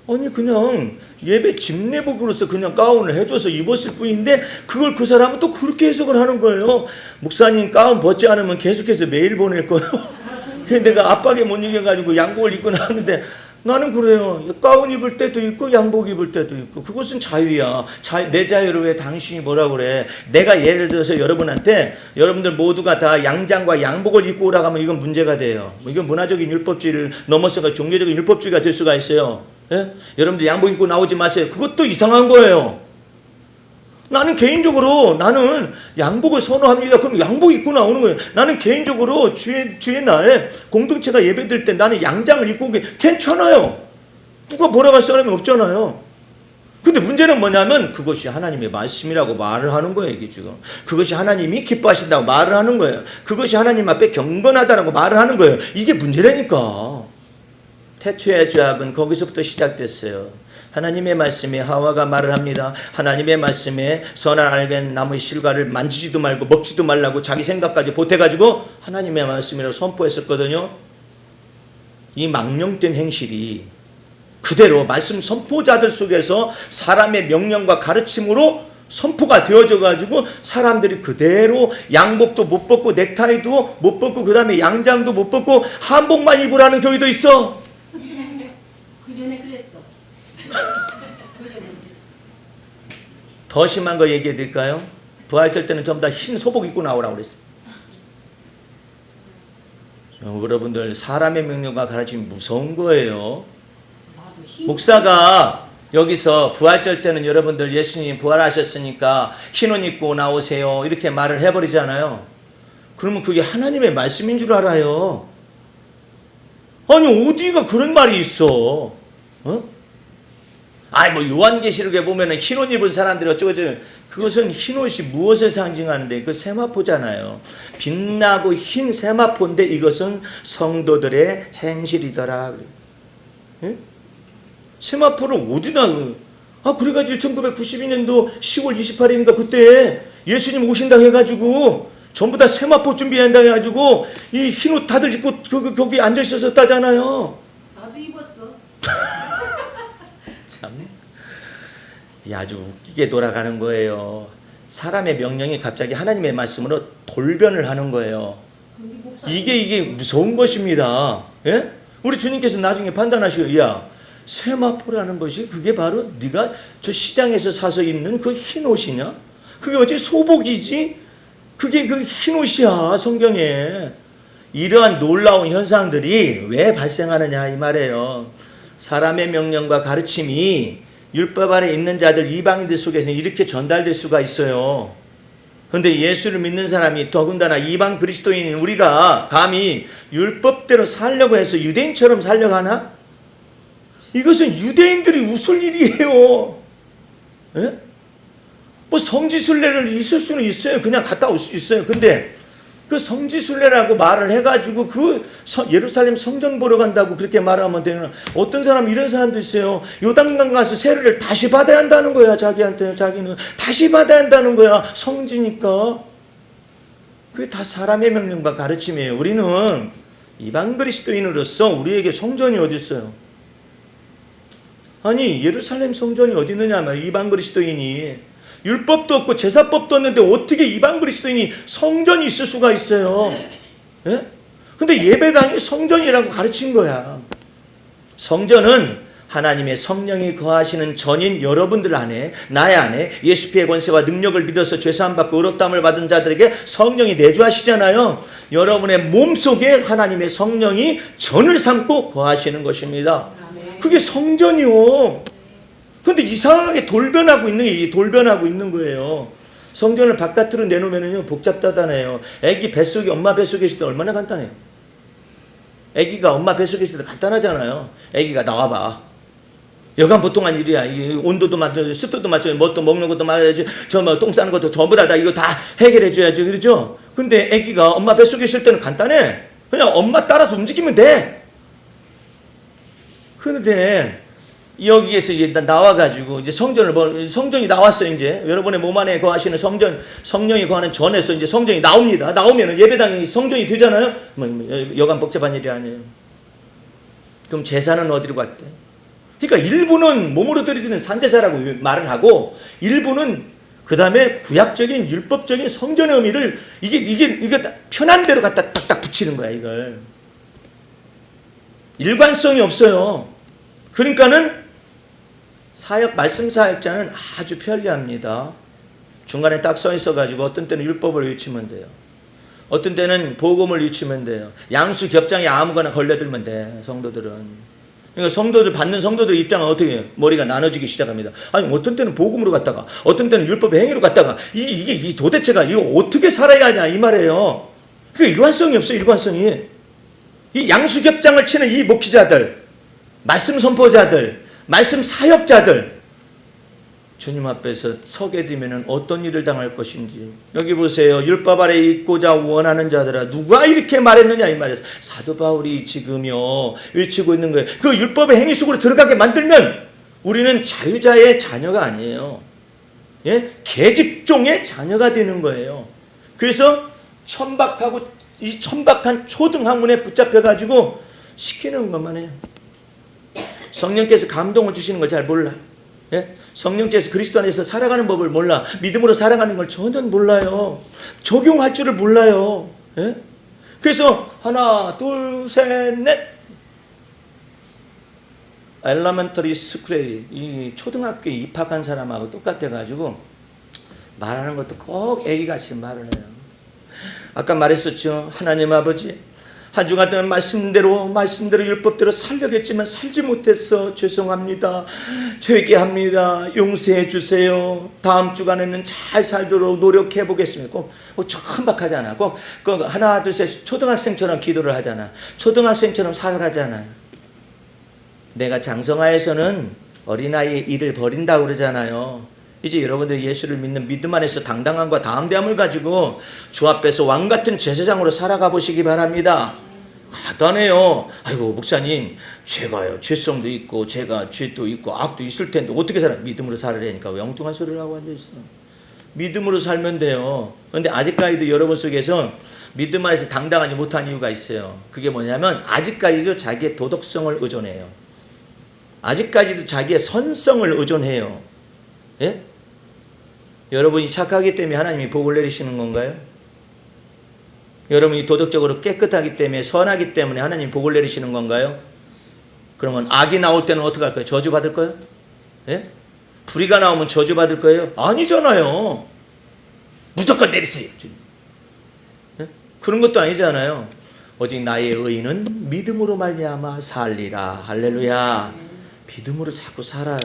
아니 그냥 예배 집례복으로서 그냥 가운을 해줘서 입었을 뿐인데 그걸 그 사람은 또 그렇게 해석을 하는 거예요. 목사님 가운 벗지 않으면 계속해서 메일 보낼 거예요. 그래서 내가 압박에 못 이겨가지고 양복을 입고 나왔는데 나는 그래요. 가운 입을 때도 있고 양복 입을 때도 있고 그것은 자유야. 내 자유를 왜 당신이 뭐라 그래. 내가 예를 들어서 여러분한테 여러분들 모두가 다 양장과 양복을 입고 오라고 하면 이건 문제가 돼요. 이건 문화적인 율법주의를 넘어서가 종교적인 율법주의가 될 수가 있어요. 예? 여러분들 양복 입고 나오지 마세요. 그것도 이상한 거예요. 나는 개인적으로 나는 양복을 선호합니다. 그럼 양복 입고 나오는 거예요. 나는 개인적으로 주의 날 공동체가 예배드릴 때 나는 양장을 입고 오게 괜찮아요. 누가 뭐라고 할 사람이 없잖아요. 근데 문제는 뭐냐면 그것이 하나님의 말씀이라고 말을 하는 거예요. 이게 지금 그것이 하나님이 기뻐하신다고 말을 하는 거예요. 그것이 하나님 앞에 경건하다라고 말을 하는 거예요. 이게 문제라니까. 태초의 죄악은 거기서부터 시작됐어요. 하나님의 말씀에 하와가 말을 합니다. 하나님의 말씀에 선을 알겐 나무의 실과를 만지지도 말고 먹지도 말라고 자기 생각까지 보태가지고 하나님의 말씀이라고 선포했었거든요. 이 망령된 행실이 그대로 말씀 선포자들 속에서 사람의 명령과 가르침으로 선포가 되어져 가지고 사람들이 그대로 양복도 못 벗고 넥타이도 못 벗고 그 다음에 양장도 못 벗고 한복만 입으라는 교회도 있어. 그 전에 그랬어. 더 심한 거 얘기해 드릴까요? 부활절 때는 전부 다 흰 소복 입고 나오라고 그랬어요. 여러분들 사람의 명령과 가르침이 무서운 거예요. 목사가 여기서 부활절 때는 여러분들 예수님 부활하셨으니까 흰 옷 입고 나오세요 이렇게 말을 해버리잖아요. 그러면 그게 하나님의 말씀인 줄 알아요. 아니 어디가 그런 말이 있어? 뭐 요한계시록에 보면은 흰옷 입은 사람들이 어쩌고저쩌고 그것은 흰옷이 무엇을 상징하는데 그 세마포잖아요. 빛나고 흰 세마포인데 이것은 성도들의 행실이더라. 예? 세마포를 어디다 그래가지고 1992년도 10월 28일인가 그때 예수님 오신다 해가지고 전부 다 세마포 준비한다 해가지고 이 흰옷 다들 입고 거기 앉아 있었다잖아요. 나도 입었어. 참, 아주 웃기게 돌아가는 거예요. 사람의 명령이 갑자기 하나님의 말씀으로 돌변을 하는 거예요. 이게 무서운 것입니다. 예? 우리 주님께서 나중에 판단하시고, 야, 세마포라는 것이 그게 바로 네가 저 시장에서 사서 입는 그 흰 옷이냐? 그게 어째 소복이지? 그게 그 흰 옷이야, 성경에. 이러한 놀라운 현상들이 왜 발생하느냐 이 말이에요. 사람의 명령과 가르침이 율법 아래 있는 자들 이방인들 속에서는 이렇게 전달될 수가 있어요. 그런데 예수를 믿는 사람이 더군다나 이방 그리스도인인 우리가 감히 율법대로 살려고 해서 유대인처럼 살려고 하나? 이것은 유대인들이 웃을 일이에요. 예? 뭐 성지순례를 있을 수는 있어요. 그냥 갔다 올 수 있어요. 근데 그 성지순례라고 말을 해가지고 그 예루살렘 성전 보러 간다고 그렇게 말하면 되는 어떤 사람 이런 사람도 있어요. 요단강 가서 세례를 다시 받아야 한다는 거야. 자기한테 자기는 다시 받아야 한다는 거야. 성지니까. 그게 다 사람의 명령과 가르침이에요. 우리는 이방 그리스도인으로서 우리에게 성전이 어디 있어요? 아니 예루살렘 성전이 어디 있느냐 말이야. 이방 그리스도인이 율법도 없고 제사법도 없는데 어떻게 이방 그리스도인이 성전이 있을 수가 있어요? 예? 근데 예배당이 성전이라고 가르친 거야. 성전은 하나님의 성령이 거하시는 전인 여러분들 안에, 나의 안에 예수 피의 권세와 능력을 믿어서 죄사함 받고 의롭다함을 받은 자들에게 성령이 내주하시잖아요. 여러분의 몸속에 하나님의 성령이 전을 삼고 거하시는 것입니다. 그게 성전이요. 근데 이상하게 돌변하고 있는 거예요. 성전을 바깥으로 내놓으면요 복잡하다네요. 애기 뱃속에, 엄마 뱃속에 있을 때 얼마나 간단해요. 애기가 엄마 뱃속에 있을 때 간단하잖아요. 애기가 나와봐. 여간 보통한 일이야. 이 온도도 맞춰, 습도도 맞춰, 뭣도 먹는 것도 맞아야지, 똥 싸는 것도 전부 다 이거 다 해결해 줘야지, 그렇죠? 근데 애기가 엄마 뱃속에 있을 때는 간단해. 그냥 엄마 따라서 움직이면 돼. 그런데 여기에서 이제 나와가지고 이제 성전이 나왔어요. 이제 여러분의 몸 안에 거하시는 성령이 거하는 전에서 이제 성전이 나옵니다. 나오면은 예배당이 성전이 되잖아요. 여간 복잡한 일이 아니에요. 그럼 제사는 어디로 갔대? 그러니까 일부는 몸으로 드리는 산제사라고 말을 하고, 일부는 그 다음에 구약적인 율법적인 성전의 의미를 이게 편한 대로 갖다 딱딱 붙이는 거야. 이걸 일관성이 없어요. 그러니까는 말씀 사역자는 아주 편리합니다. 중간에 딱 써 있어가지고 어떤 때는 율법을 외치면 돼요. 어떤 때는 복음을 외치면 돼요. 양수 겹장에 아무거나 걸려들면 돼. 성도들은. 그러니까 받는 성도들 입장은 어떻게 해요? 머리가 나눠지기 시작합니다. 아니 어떤 때는 복음으로 갔다가, 어떤 때는 율법의 행위로 갔다가, 이게 도대체가 이거 어떻게 살아야 하냐 이 말이에요. 그 일관성이 없어요. 일관성이. 이 양수 겹장을 치는 이 목회자들, 말씀 선포자들, 말씀 사역자들, 주님 앞에서 서게 되면 어떤 일을 당할 것인지. 여기 보세요. 율법 아래 있고자 원하는 자들아, 누가 이렇게 말했느냐 이 말이에요. 사도 바울이 지금요 외치고 있는 거예요. 그 율법의 행위 속으로 들어가게 만들면 우리는 자유자의 자녀가 아니에요. 예? 계집종의 자녀가 되는 거예요. 그래서 이 천박한 초등학문에 붙잡혀가지고 시키는 것만 해요. 성령께서 감동을 주시는 걸 잘 몰라. 예? 성령께서 그리스도 안에서 살아가는 법을 몰라. 믿음으로 살아가는 걸 전혀 몰라요. 적용할 줄을 몰라요. 예? 그래서 하나, 둘, 셋, 넷. 엘러멘터리 스쿨에 이 초등학교에 입학한 사람하고 똑같아가지고 말하는 것도 꼭 애기같이 말을 해요. 아까 말했었죠. 하나님 아버지, 한 주간 동안 말씀대로 율법대로 살려겠지만 살지 못해서 죄송합니다. 회개합니다. 용서해 주세요. 다음 주간에는 잘 살도록 노력해 보겠습니다. 꼭 천박하지 않아. 꼭 하나 둘 셋 초등학생처럼 기도를 하잖아. 초등학생처럼 살아가잖아요. 내가 장성하에서는 어린아이의 일을 버린다고 그러잖아요. 이제 여러분들이 예수를 믿는 믿음 안에서 당당함과 담대함을 가지고 주 앞에서 왕같은 제사장으로 살아가 보시기 바랍니다. 간단해요. 아이고 목사님, 죄가요, 죄성도 있고 제가 죄도 있고 악도 있을 텐데 어떻게 살아? 믿음으로 살으라니까 왜 엉뚱한 소리를 하고 앉아있어. 믿음으로 살면 돼요. 그런데 아직까지도 여러분 속에서 믿음 안에서 당당하지 못한 이유가 있어요. 그게 뭐냐면 아직까지도 자기의 도덕성을 의존해요. 아직까지도 자기의 선성을 의존해요. 예? 여러분이 착하기 때문에 하나님이 복을 내리시는 건가요? 여러분이 도덕적으로 깨끗하기 때문에, 선하기 때문에 하나님이 복을 내리시는 건가요? 그러면 악이 나올 때는 어떻게 할 거예요? 저주받을 거예요? 예? 불의가 나오면 저주받을 거예요? 아니잖아요. 무조건 내리세요. 예? 그런 것도 아니잖아요. 오직 나의 의인은 믿음으로 말미암아 살리라. 할렐루야. 믿음으로 자꾸 살아요.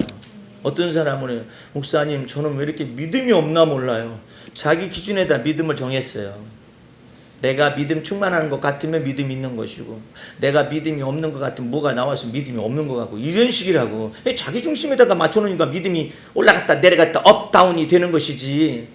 어떤 사람은 목사님 저는 왜 이렇게 믿음이 없나 몰라요. 자기 기준에다 믿음을 정했어요. 내가 믿음 충만한 것 같으면 믿음이 있는 것이고, 내가 믿음이 없는 것 같으면 뭐가 나와서 믿음이 없는 것 같고, 이런 식이라고. 자기 중심에다가 맞춰놓으니까 믿음이 올라갔다 내려갔다 업 다운이 되는 것이지.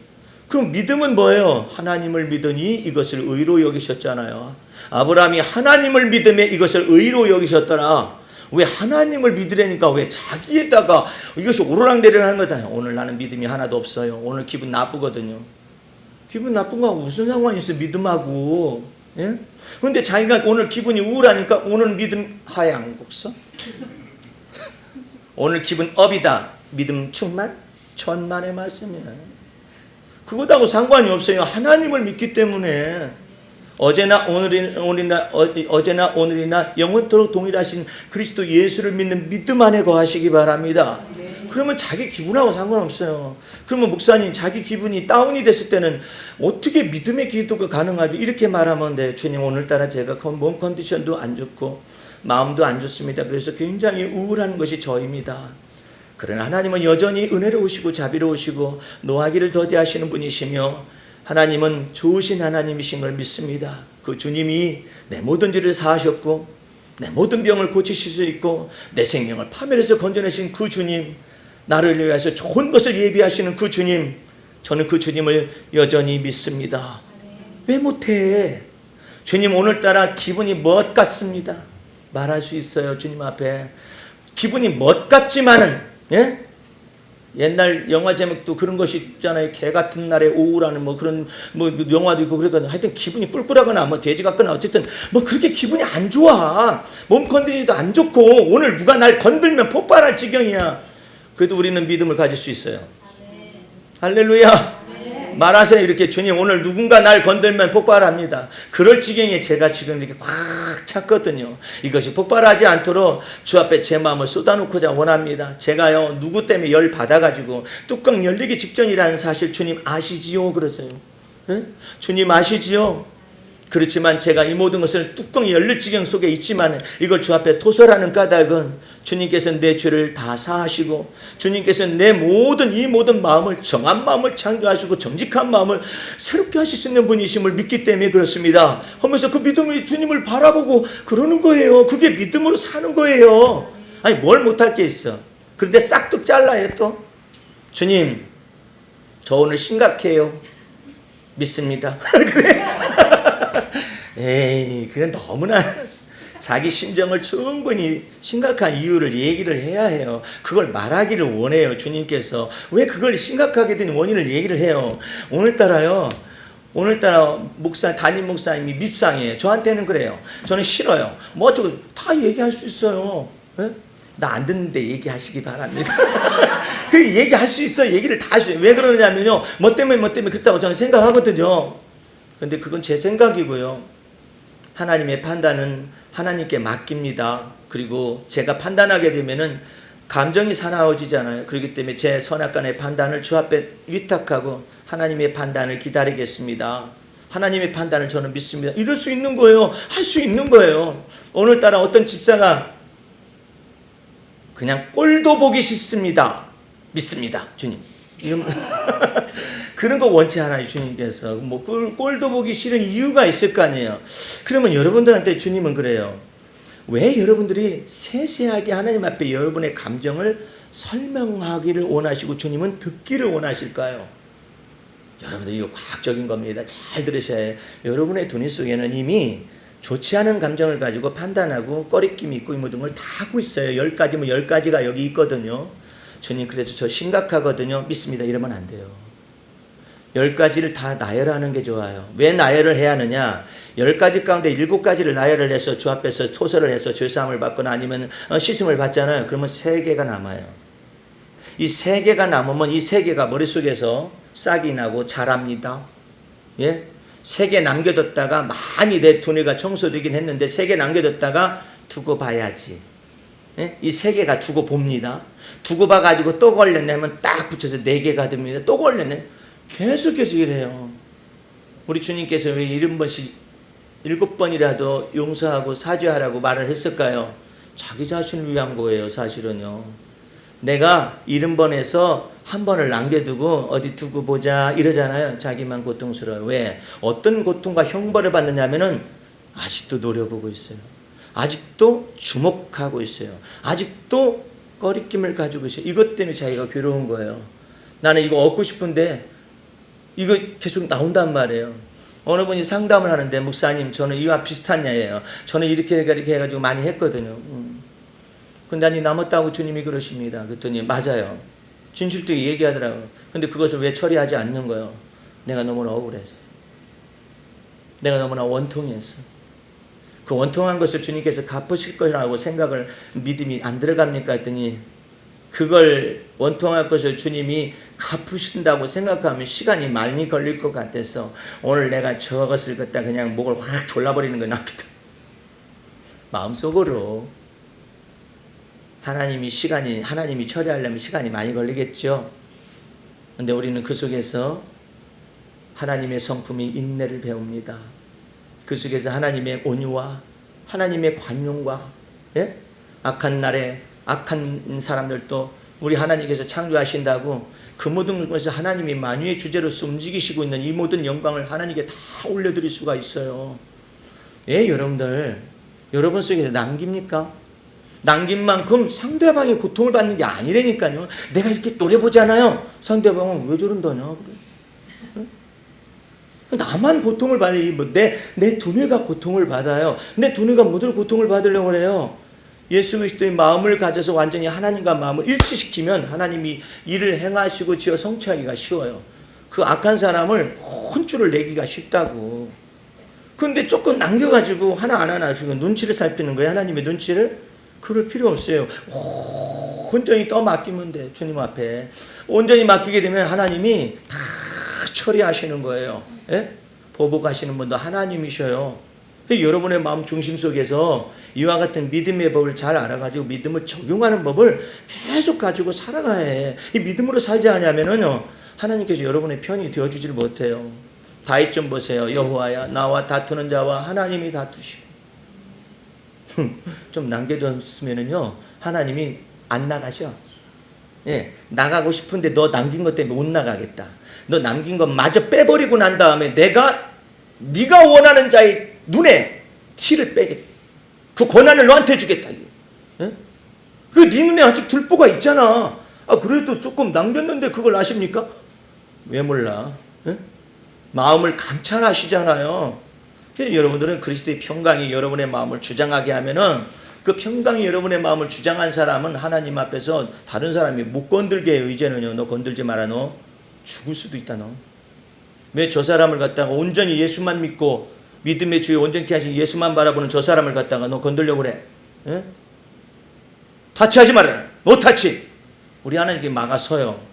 그럼 믿음은 뭐예요? 하나님을 믿으니 이것을 의로 여기셨잖아요. 아브라함이 하나님을 믿음에 이것을 의로 여기셨더라. 왜 하나님을 믿으려니까 왜 자기에다가 이것이 오르락내리락 하는 거다. 오늘 나는 믿음이 하나도 없어요. 오늘 기분 나쁘거든요. 기분 나쁜 거하고 무슨 상관이 있어, 믿음하고. 예? 근데 자기가 오늘 기분이 우울하니까 오늘 믿음 하향곡서. 오늘 기분 업이다. 믿음 충만? 천만의 말씀이에요. 그것하고 상관이 없어요. 하나님을 믿기 때문에. 어제나 오늘이나 영원토록 동일하신 그리스도 예수를 믿는 믿음 안에 거하시기 바랍니다. 그러면 자기 기분하고 상관없어요. 그러면 목사님 자기 기분이 다운이 됐을 때는 어떻게 믿음의 기도가 가능하죠? 이렇게 말하면 돼. 주님 오늘따라 제가 몸 컨디션도 안 좋고 마음도 안 좋습니다. 그래서 굉장히 우울한 것이 저입니다. 그러나 하나님은 여전히 은혜로우시고 자비로우시고 노하기를 더디하시는 분이시며 하나님은 좋으신 하나님이신 걸 믿습니다. 그 주님이 내 모든 죄를 사하셨고 내 모든 병을 고치실 수 있고 내 생명을 파멸해서 건져내신 그 주님, 나를 위해서 좋은 것을 예비하시는 그 주님, 저는 그 주님을 여전히 믿습니다. 왜 못해? 주님 오늘따라 기분이 멋 같습니다. 말할 수 있어요. 주님 앞에 기분이 멋 같지만은, 예? 옛날 영화 제목도 그런 것이 있잖아요. 개 같은 날의 오후라는 뭐 그런 뭐 영화도 있고 그러거든요. 하여튼 기분이 뿔뿔하거나 뭐 돼지 같거나 어쨌든 뭐 그렇게 기분이 안 좋아. 몸 컨디션도 안 좋고 오늘 누가 날 건들면 폭발할 지경이야. 그래도 우리는 믿음을 가질 수 있어요. 할렐루야. 말하세요. 이렇게 주님 오늘 누군가 날 건들면 폭발합니다. 그럴 지경에 제가 지금 이렇게 꽉 찼거든요. 이것이 폭발하지 않도록 주 앞에 제 마음을 쏟아놓고자 원합니다. 제가요 누구 때문에 열 받아가지고 뚜껑 열리기 직전이라는 사실 주님 아시지요? 그러세요. 예? 주님 아시지요? 그렇지만 제가 이 모든 것을 뚜껑이 열릴 지경 속에 있지만 이걸 주 앞에 토설하는 까닭은 주님께서는 내 죄를 다 사하시고 주님께서는 내 이 모든 마음을 정한 마음을 창조하시고 정직한 마음을 새롭게 하실 수 있는 분이심을 믿기 때문에 그렇습니다. 하면서 그 믿음이 주님을 바라보고 그러는 거예요. 그게 믿음으로 사는 거예요. 아니 뭘 못할 게 있어. 그런데 싹둑 잘라요 또. 주님 저 오늘 심각해요. 믿습니다. 그래. 에이, 그건 너무나 자기 심정을 충분히 심각한 이유를 얘기를 해야 해요. 그걸 말하기를 원해요. 주님께서 왜 그걸 심각하게 된 원인을 얘기를 해요. 오늘따라 담임 목사님이 밉상이에요. 저한테는 그래요. 저는 싫어요. 뭐 어쩌고 다 얘기할 수 있어요. 나 안 듣는데 얘기하시기 바랍니다. 그 얘기할 수 있어요. 얘기를 다 할 수 있어요. 왜 그러냐면요. 뭐 때문에 그렇다고 저는 생각하거든요. 근데 그건 제 생각이고요. 하나님의 판단은 하나님께 맡깁니다. 그리고 제가 판단하게 되면은 감정이 사나워지잖아요. 그렇기 때문에 제 선악간의 판단을 주 앞에 위탁하고 하나님의 판단을 기다리겠습니다. 하나님의 판단을 저는 믿습니다. 이럴 수 있는 거예요. 할 수 있는 거예요. 오늘따라 어떤 집사가 그냥 꼴도 보기 싫습니다. 믿습니다. 주님. 그런 거 원치 않아요. 주님께서 뭐 꼴도 보기 싫은 이유가 있을 거 아니에요. 그러면 여러분들한테 주님은 그래요. 왜 여러분들이 세세하게 하나님 앞에 여러분의 감정을 설명하기를 원하시고 주님은 듣기를 원하실까요? 여러분들 이거 과학적인 겁니다. 잘 들으셔야 해요. 여러분의 두뇌 속에는 이미 좋지 않은 감정을 가지고 판단하고 꺼리낌이 있고 이 모든 걸 다 하고 있어요. 10가지면 10가지가 여기 있거든요. 주님 그래서 저 심각하거든요. 믿습니다. 이러면 안 돼요. 10가지를 다 나열하는 게 좋아요. 왜 나열을 해야 하느냐? 10가지 가운데 7가지를 나열을 해서 주 앞에서 토설을 해서 죄사함을 받거나 아니면 씻음을 받잖아요. 그러면 3개가 남아요. 이 3개가 남으면 이 3개가 머릿속에서 싹이 나고 자랍니다. 예? 3개 남겨뒀다가 많이 내 두뇌가 청소되긴 했는데 3개 남겨뒀다가 두고 봐야지. 예? 이 3개가 두고 봅니다. 두고 봐가지고 또 걸렸네 하면 딱 붙여서 4개가 됩니다. 또 걸렸네. 계속해서 이래요. 우리 주님께서 왜 7번이라도 용서하고 사죄하라고 말을 했을까요? 자기 자신을 위한 거예요. 사실은요. 내가 70번에서 1번을 남겨두고 어디 두고 보자 이러잖아요. 자기만 고통스러워요. 왜? 어떤 고통과 형벌을 받느냐면은 아직도 노려보고 있어요. 아직도 주목하고 있어요. 아직도 꺼리낌을 가지고 있어요. 이것 때문에 자기가 괴로운 거예요. 나는 이거 얻고 싶은데 이거 계속 나온단 말이에요. 어느 분이 상담을 하는데 목사님 저는 이와 비슷한 예예요. 저는 이렇게 해가지고 많이 했거든요. 근데 아니 남았다고 주님이 그러십니다. 그랬더니 맞아요. 진실되게 얘기하더라고요. 근데 그것을 왜 처리하지 않는 거예요? 내가 너무나 억울해서. 내가 너무나 원통했어. 그 원통한 것을 주님께서 갚으실 거라고 생각을 믿음이 안 들어갑니까? 했더니 그걸 원통할 것을 주님이 갚으신다고 생각하면 시간이 많이 걸릴 것 같아서 오늘 내가 저것을 갖다 그냥 목을 확 졸라버리는 건 낫겠다. 마음속으로 하나님이 처리하려면 시간이 많이 걸리겠죠. 근데 우리는 그 속에서 하나님의 성품이 인내를 배웁니다. 그 속에서 하나님의 온유와 하나님의 관용과, 예? 악한 날에 악한 사람들도 우리 하나님께서 창조하신다고 그 모든 것을 하나님이 만유의 주제로서 움직이시고 있는 이 모든 영광을 하나님께 다 올려드릴 수가 있어요. 예, 여러분들, 여러분 속에서 남깁니까? 남긴 만큼 상대방이 고통을 받는 게 아니라니까요. 내가 이렇게 노려보잖아요. 상대방은 왜 저런다냐 그래. 나만 고통을 받아요. 내 두뇌가 고통을 받아요. 내 두뇌가 뭐들 고통을 받으려고 그래요. 예수 그리스도의 마음을 가져서 완전히 하나님과 마음을 일치시키면 하나님이 일을 행하시고 지어 성취하기가 쉬워요. 그 악한 사람을 혼쭐을 내기가 쉽다고. 근데 조금 남겨가지고 하나 눈치를 살피는 거예요. 하나님의 눈치를. 그럴 필요 없어요. 온전히 떠맡기면 돼. 주님 앞에. 온전히 맡기게 되면 하나님이 다 처리하시는 거예요. 예? 보복하시는 분도 하나님이셔요. 여러분의 마음 중심 속에서 이와 같은 믿음의 법을 잘 알아가지고 믿음을 적용하는 법을 계속 가지고 살아가야 해. 이 믿음으로 살지 않으면은요, 하나님께서 여러분의 편이 되어주질 못해요. 다윗 좀 보세요. 여호와야, 나와 다투는 자와 하나님이 다투시고. 좀 남겨뒀으면은요, 하나님이 안 나가셔. 예, 나가고 싶은데 너 남긴 것 때문에 못 나가겠다. 너 남긴 것 마저 빼버리고 난 다음에 네가 원하는 자의 눈에 티를 빼겠다. 그 권한을 너한테 주겠다. 예? 네 눈에 아직 들보가 있잖아. 그래도 조금 남겼는데 그걸 아십니까? 왜 몰라? 예? 마음을 감찰하시잖아요. 여러분들은 그리스도의 평강이 여러분의 마음을 주장하게 하면은 그 평강이 여러분의 마음을 주장한 사람은 하나님 앞에서 다른 사람이 못 건들게 해요. 이제는요, 너 건들지 마라. 너 죽을 수도 있다. 너 왜 저 사람을 갖다가 온전히 예수만 믿고 믿음의 주에 온전케 하신 예수만 바라보는 저 사람을 갖다가 너 건들려고 그래? 예? 타치하지 말아라. 너 타치. 우리 하나님께 막아서요.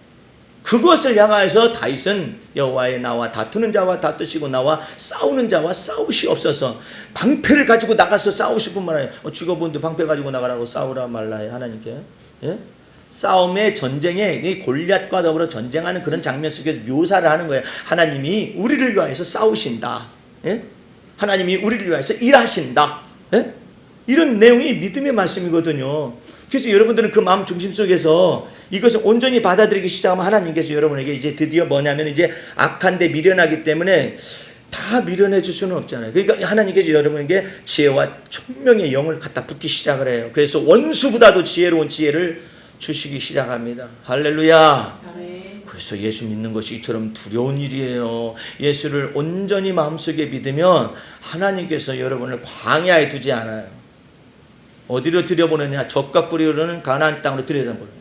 그것을 향하여서 다윗은 여호와의 나와 다투는 자와 다투시고 나와 싸우는 자와 싸우시옵소서. 방패를 가지고 나가서 싸우실 뿐만 아니라 죽어본데 방패 가지고 나가라고 싸우라 말라 해 하나님께. 예? 싸움의 전쟁에 이 골리앗과 더불어 전쟁하는 그런 장면 속에서 묘사를 하는 거예요. 하나님이 우리를 위하여서 싸우신다. 예? 하나님이 우리를 위하여서 일하신다. 예? 이런 내용이 믿음의 말씀이거든요. 그래서 여러분들은 그 마음 중심 속에서 이것을 온전히 받아들이기 시작하면 하나님께서 여러분에게 이제 드디어 뭐냐면 이제 악한데 미련하기 때문에 다 미련해 줄 수는 없잖아요. 그러니까 하나님께서 여러분에게 지혜와 총명의 영을 갖다 붓기 시작을 해요. 그래서 원수보다도 지혜로운 지혜를 주시기 시작합니다. 할렐루야. 그래서 예수 믿는 것이 이처럼 두려운 일이에요. 예수를 온전히 마음속에 믿으면 하나님께서 여러분을 광야에 두지 않아요. 어디로 들여보내냐? 적과 꿀이로는 가나안 땅으로 들여보내요.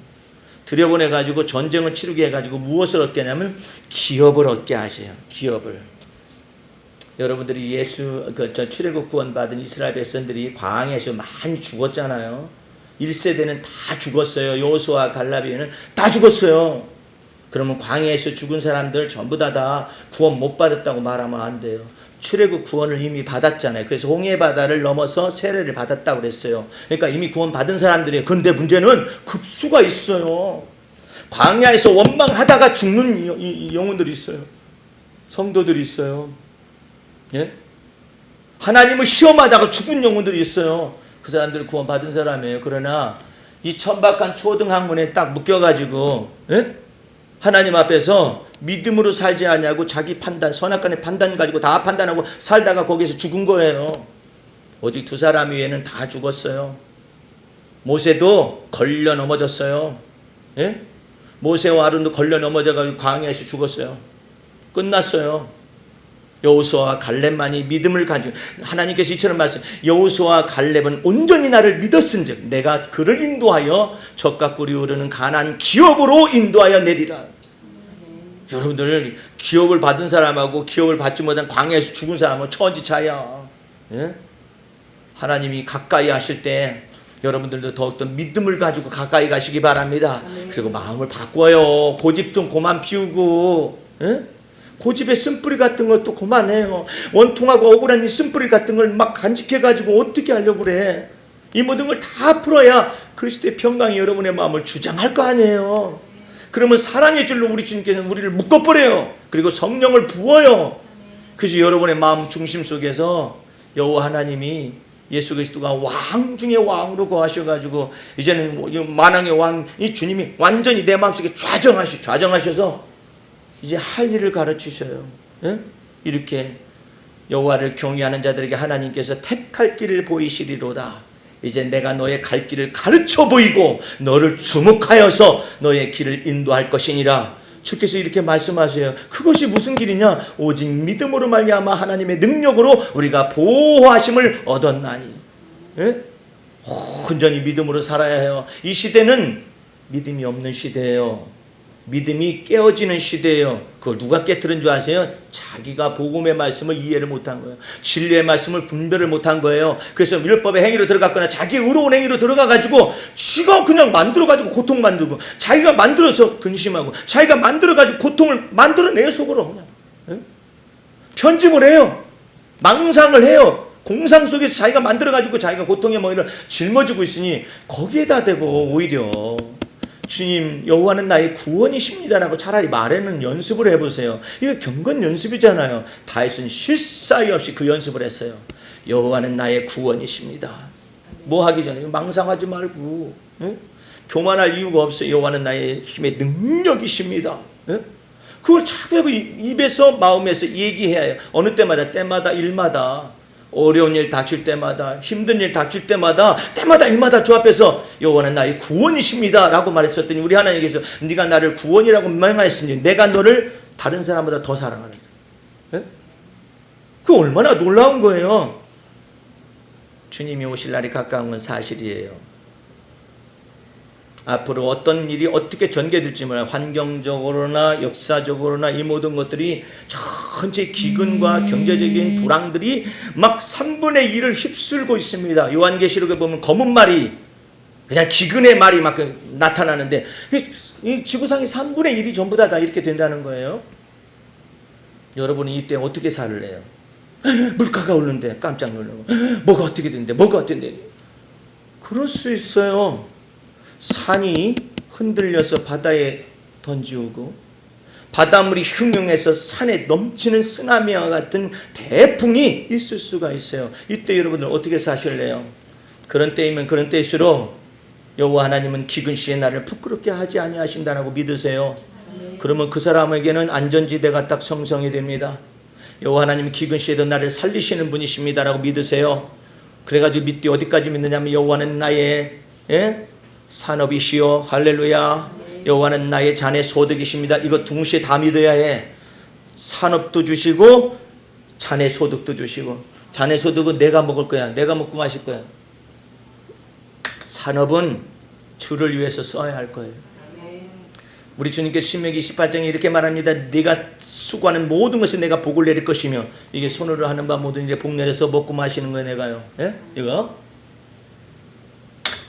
들여보내가지고 전쟁을 치르게 해가지고 무엇을 얻게 하냐면 기업을 얻게 하세요. 기업을. 여러분들이 출애굽 구원 받은 이스라엘 백성들이 광야에서 많이 죽었잖아요. 1세대는 다 죽었어요. 여호수아 갈라비에는 다 죽었어요. 그러면 광야에서 죽은 사람들 전부 다 구원 못 받았다고 말하면 안 돼요. 출애굽 구원을 이미 받았잖아요. 그래서 홍해 바다를 넘어서 세례를 받았다고 그랬어요. 그러니까 이미 구원 받은 사람들이에요. 근데 문제는 급수가 있어요. 광야에서 원망하다가 죽는 영혼들이 있어요. 성도들이 있어요. 예? 하나님을 시험하다가 죽은 영혼들이 있어요. 그 사람들 구원 받은 사람이에요. 그러나 이 천박한 초등학문에 딱 묶여가지고, 예? 하나님 앞에서 믿음으로 살지 않냐고 자기 판단, 선악간의 판단 가지고 다 판단하고 살다가 거기에서 죽은 거예요. 오직 두 사람 외에는 다 죽었어요. 모세도 걸려 넘어졌어요. 예? 모세와 아론도 걸려 넘어져가지고 광야에서 죽었어요. 끝났어요. 여호수아와 갈렙만이 믿음을 가지고 하나님께서 이처럼 말씀, 여호수아와 갈렙은 온전히 나를 믿었은즉 내가 그를 인도하여 적과 꿀이 흐르는 가나안 기업으로 인도하여 내리라. 여러분들 기업을 받은 사람하고 기업을 받지 못한 광야에서 죽은 사람은 천지 차이야. 예? 하나님이 가까이 하실 때 여러분들도 더욱더 믿음을 가지고 가까이 가시기 바랍니다. 그리고 마음을 바꿔요. 고집 좀 그만 피우고, 예? 고집의 쓴뿌리 같은 것도 그만해요. 원통하고 억울한 이 쓴뿌리 같은 걸 막 간직해가지고 어떻게 하려고 그래. 이 모든 걸 다 풀어야 그리스도의 평강이 여러분의 마음을 주장할 거 아니에요. 그러면 사랑의 줄로 우리 주님께서는 우리를 묶어버려요. 그리고 성령을 부어요. 그래서 여러분의 마음 중심 속에서 여호와 하나님이 예수 그리스도가 왕 중에 왕으로 거하셔가지고 이제는 만왕의 왕 이 주님이 완전히 내 마음속에 좌정하셔서 이제 할 일을 가르치셔요. 예? 이렇게 여호와를 경외하는 자들에게 하나님께서 택할 길을 보이시리로다. 이제 내가 너의 갈 길을 가르쳐 보이고 너를 주목하여서 너의 길을 인도할 것이니라. 주께서 이렇게 말씀하세요. 그것이 무슨 길이냐? 오직 믿음으로 말미암아 하나님의 능력으로 우리가 보호하심을 얻었나니. 예? 온전히 믿음으로 살아야 해요. 이 시대는 믿음이 없는 시대예요. 믿음이 깨어지는 시대예요. 그걸 누가 깨트린 줄 아세요? 자기가 복음의 말씀을 이해를 못한 거예요. 진리의 말씀을 분별을 못한 거예요. 그래서 율법의 행위로 들어갔거나 자기의 의로운 행위로 들어가가지고 지가 그냥 만들어가지고 고통 만들고 자기가 만들어서 근심하고 자기가 만들어가지고 고통을 만들어내요. 속으로 그냥. 예? 편집을 해요. 망상을 해요. 공상 속에서 자기가 만들어가지고 자기가 고통의 머리를 짊어지고 있으니 거기에다 대고 오히려 주님 여호와는 나의 구원이십니다라고 차라리 말에는 연습을 해보세요. 이거 경건 연습이잖아요. 다윗은 실사이 없이 그 연습을 했어요. 여호와는 나의 구원이십니다. 뭐 하기 전에 망상하지 말고, 응? 교만할 이유가 없어요. 여호와는 나의 힘의 능력이십니다. 응? 그걸 자꾸 입에서 마음에서 얘기해야 해요. 어느 때마다 일마다 어려운 일 닥칠 때마다 힘든 일 닥칠 때마다 일마다 주 앞에서 여호와는 나의 구원이십니다 라고 말했었더니 우리 하나님께서 네가 나를 구원이라고 말씀하셨으니 내가 너를 다른 사람보다 더 사랑하는 거예요. 그 얼마나 놀라운 거예요. 주님이 오실 날이 가까운 건 사실이에요. 앞으로 어떤 일이 어떻게 전개될지 몰라요. 환경적으로나 역사적으로나 이 모든 것들이 전체 기근과 경제적인 불황들이 막 3분의 1을 휩쓸고 있습니다. 요한계시록에 보면 검은 말이 그냥 기근의 말이 막 나타나는데 이 지구상의 3분의 1이 전부 다 이렇게 된다는 거예요. 여러분이 이때 어떻게 살래요? 물가가 오르는데 깜짝 놀라고 뭐가 어떻게 된대 그럴 수 있어요. 산이 흔들려서 바다에 던지우고 바닷물이 흉흉해서 산에 넘치는 쓰나미와 같은 대풍이 있을 수가 있어요. 이때 여러분들 어떻게 사실래요? 그런 때이면 그런 때일수록 여호와 하나님은 기근 시에 나를 부끄럽게 하지 아니하신다라고 믿으세요. 그러면 그 사람에게는 안전지대가 딱 성성이 됩니다. 여호와 하나님은 기근 시에도 나를 살리시는 분이십니다라고 믿으세요. 그래가지고 믿되 어디까지 믿느냐면 여호와는 나의 산업이시요 할렐루야. 여호와는 나의 자네 소득이십니다. 이거 동시에 다 믿어야 해. 산업도 주시고 자네 소득도 주시고. 자네 소득은 내가 먹을 거야. 내가 먹고 마실 거야. 산업은 주를 위해서 써야 할 거예요. 우리 주님께서 신명기 18장에 이렇게 말합니다. 네가 수고하는 모든 것에 내가 복을 내릴 것이며 이게 손으로 하는 바 모든 일에 복 내려서 먹고 마시는 거예요. 내가요. 예? 이거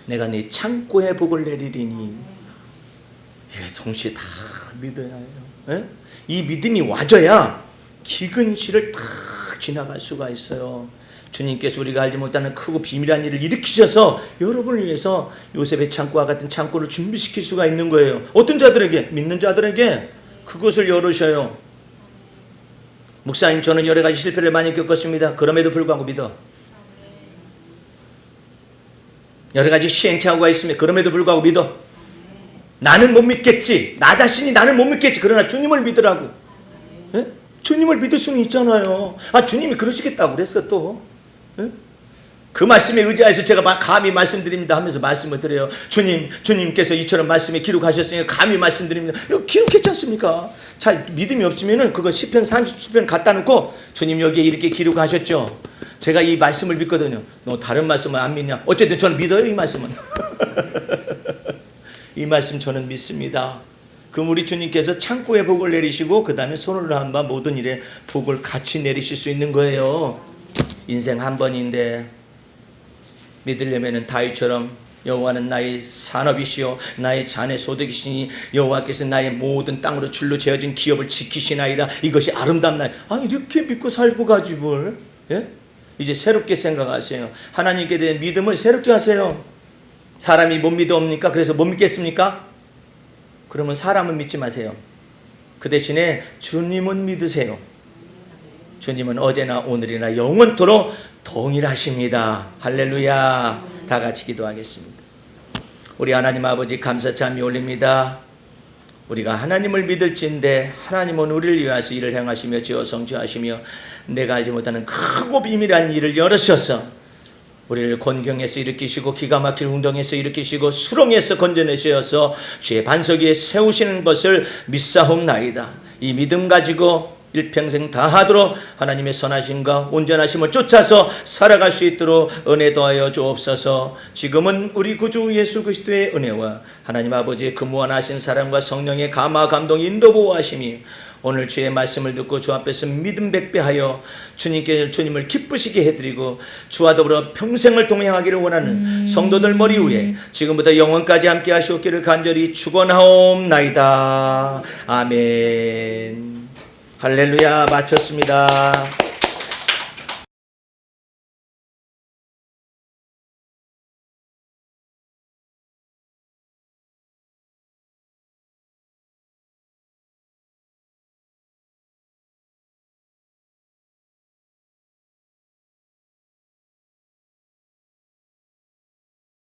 내가 네 창고에 복을 내리리니. 이게 동시에 다 믿어야 해요. 예? 이 믿음이 와줘야 기근시를 다 지나갈 수가 있어요. 주님께서 우리가 알지 못하는 크고 비밀한 일을 일으키셔서 여러분을 위해서 요셉의 창고와 같은 창고를 준비시킬 수가 있는 거예요. 어떤 자들에게? 믿는 자들에게 그것을 열으셔요. 목사님, 저는 여러 가지 실패를 많이 겪었습니다. 그럼에도 불구하고 믿어. 여러 가지 시행착오가 있으면 그럼에도 불구하고 믿어. 나는 못 믿겠지. 나 자신이 나는 못 믿겠지. 그러나 주님을 믿으라고. 예? 주님을 믿을 수는 있잖아요. 아, 주님이 그러시겠다고 그랬어 또. 예? 그 말씀에 의지해서 제가 감히 말씀드립니다 하면서 말씀을 드려요. 주님께서 이처럼 말씀에 기록하셨으니까 감히 말씀드립니다. 이거 기록했지 않습니까? 자, 믿음이 없으면은 그거 시편 30편 갖다 놓고 주님 여기에 이렇게 기록하셨죠. 제가 이 말씀을 믿거든요. 너 다른 말씀을 안 믿냐? 어쨌든 저는 믿어요, 이 말씀은. 이 말씀 저는 믿습니다. 그럼 우리 주님께서 창고에 복을 내리시고 그 다음에 손으로 한 바 모든 일에 복을 같이 내리실 수 있는 거예요. 인생 한 번인데 믿으려면은 다윗처럼 여호와는 나의 산업이시요 나의 자네 소득이시니 여호와께서 나의 모든 땅으로 줄로 재어진 기업을 지키시나이다. 이것이 아름답나이다. 아니 이렇게 믿고 살고 가지 뭘. 예? 이제 새롭게 생각하세요. 하나님께 대한 믿음을 새롭게 하세요. 사람이 못 믿어옵니까? 그래서 못 믿겠습니까? 그러면 사람은 믿지 마세요. 그 대신에 주님은 믿으세요. 주님은 어제나 오늘이나 영원토록 동일하십니다. 할렐루야. 다 같이 기도하겠습니다. 우리 하나님 아버지 감사참이 올립니다. 우리가 하나님을 믿을지인데 하나님은 우리를 위하여 일을 행하시며 지어 성취하시며 내가 알지 못하는 크고 비밀한 일을 열으셔서 우리를 곤경에서 일으키시고 기가 막힐 hun동에서 일으키시고 수렁에서 건져내셔서 주의 반석 위에 세우시는 것을 믿사옵나이다. 이 믿음 가지고 일평생 다하도록 하나님의 선하심과 온전하심을 쫓아서 살아갈 수 있도록 은혜 더하여 주옵소서. 지금은 우리 구주 예수 그리스도의 은혜와 하나님 아버지의 그 무한하신 사랑과 성령의 감화 감동 인도 보호하심이 오늘 주의 말씀을 듣고 주 앞에서 믿음 백배하여 주님을 기쁘시게 해드리고 주와 더불어 평생을 동행하기를 원하는 성도들 머리 위에 지금부터 영원까지 함께 하시옵기를 간절히 축원하옵나이다. 아멘. 할렐루야. 마쳤습니다.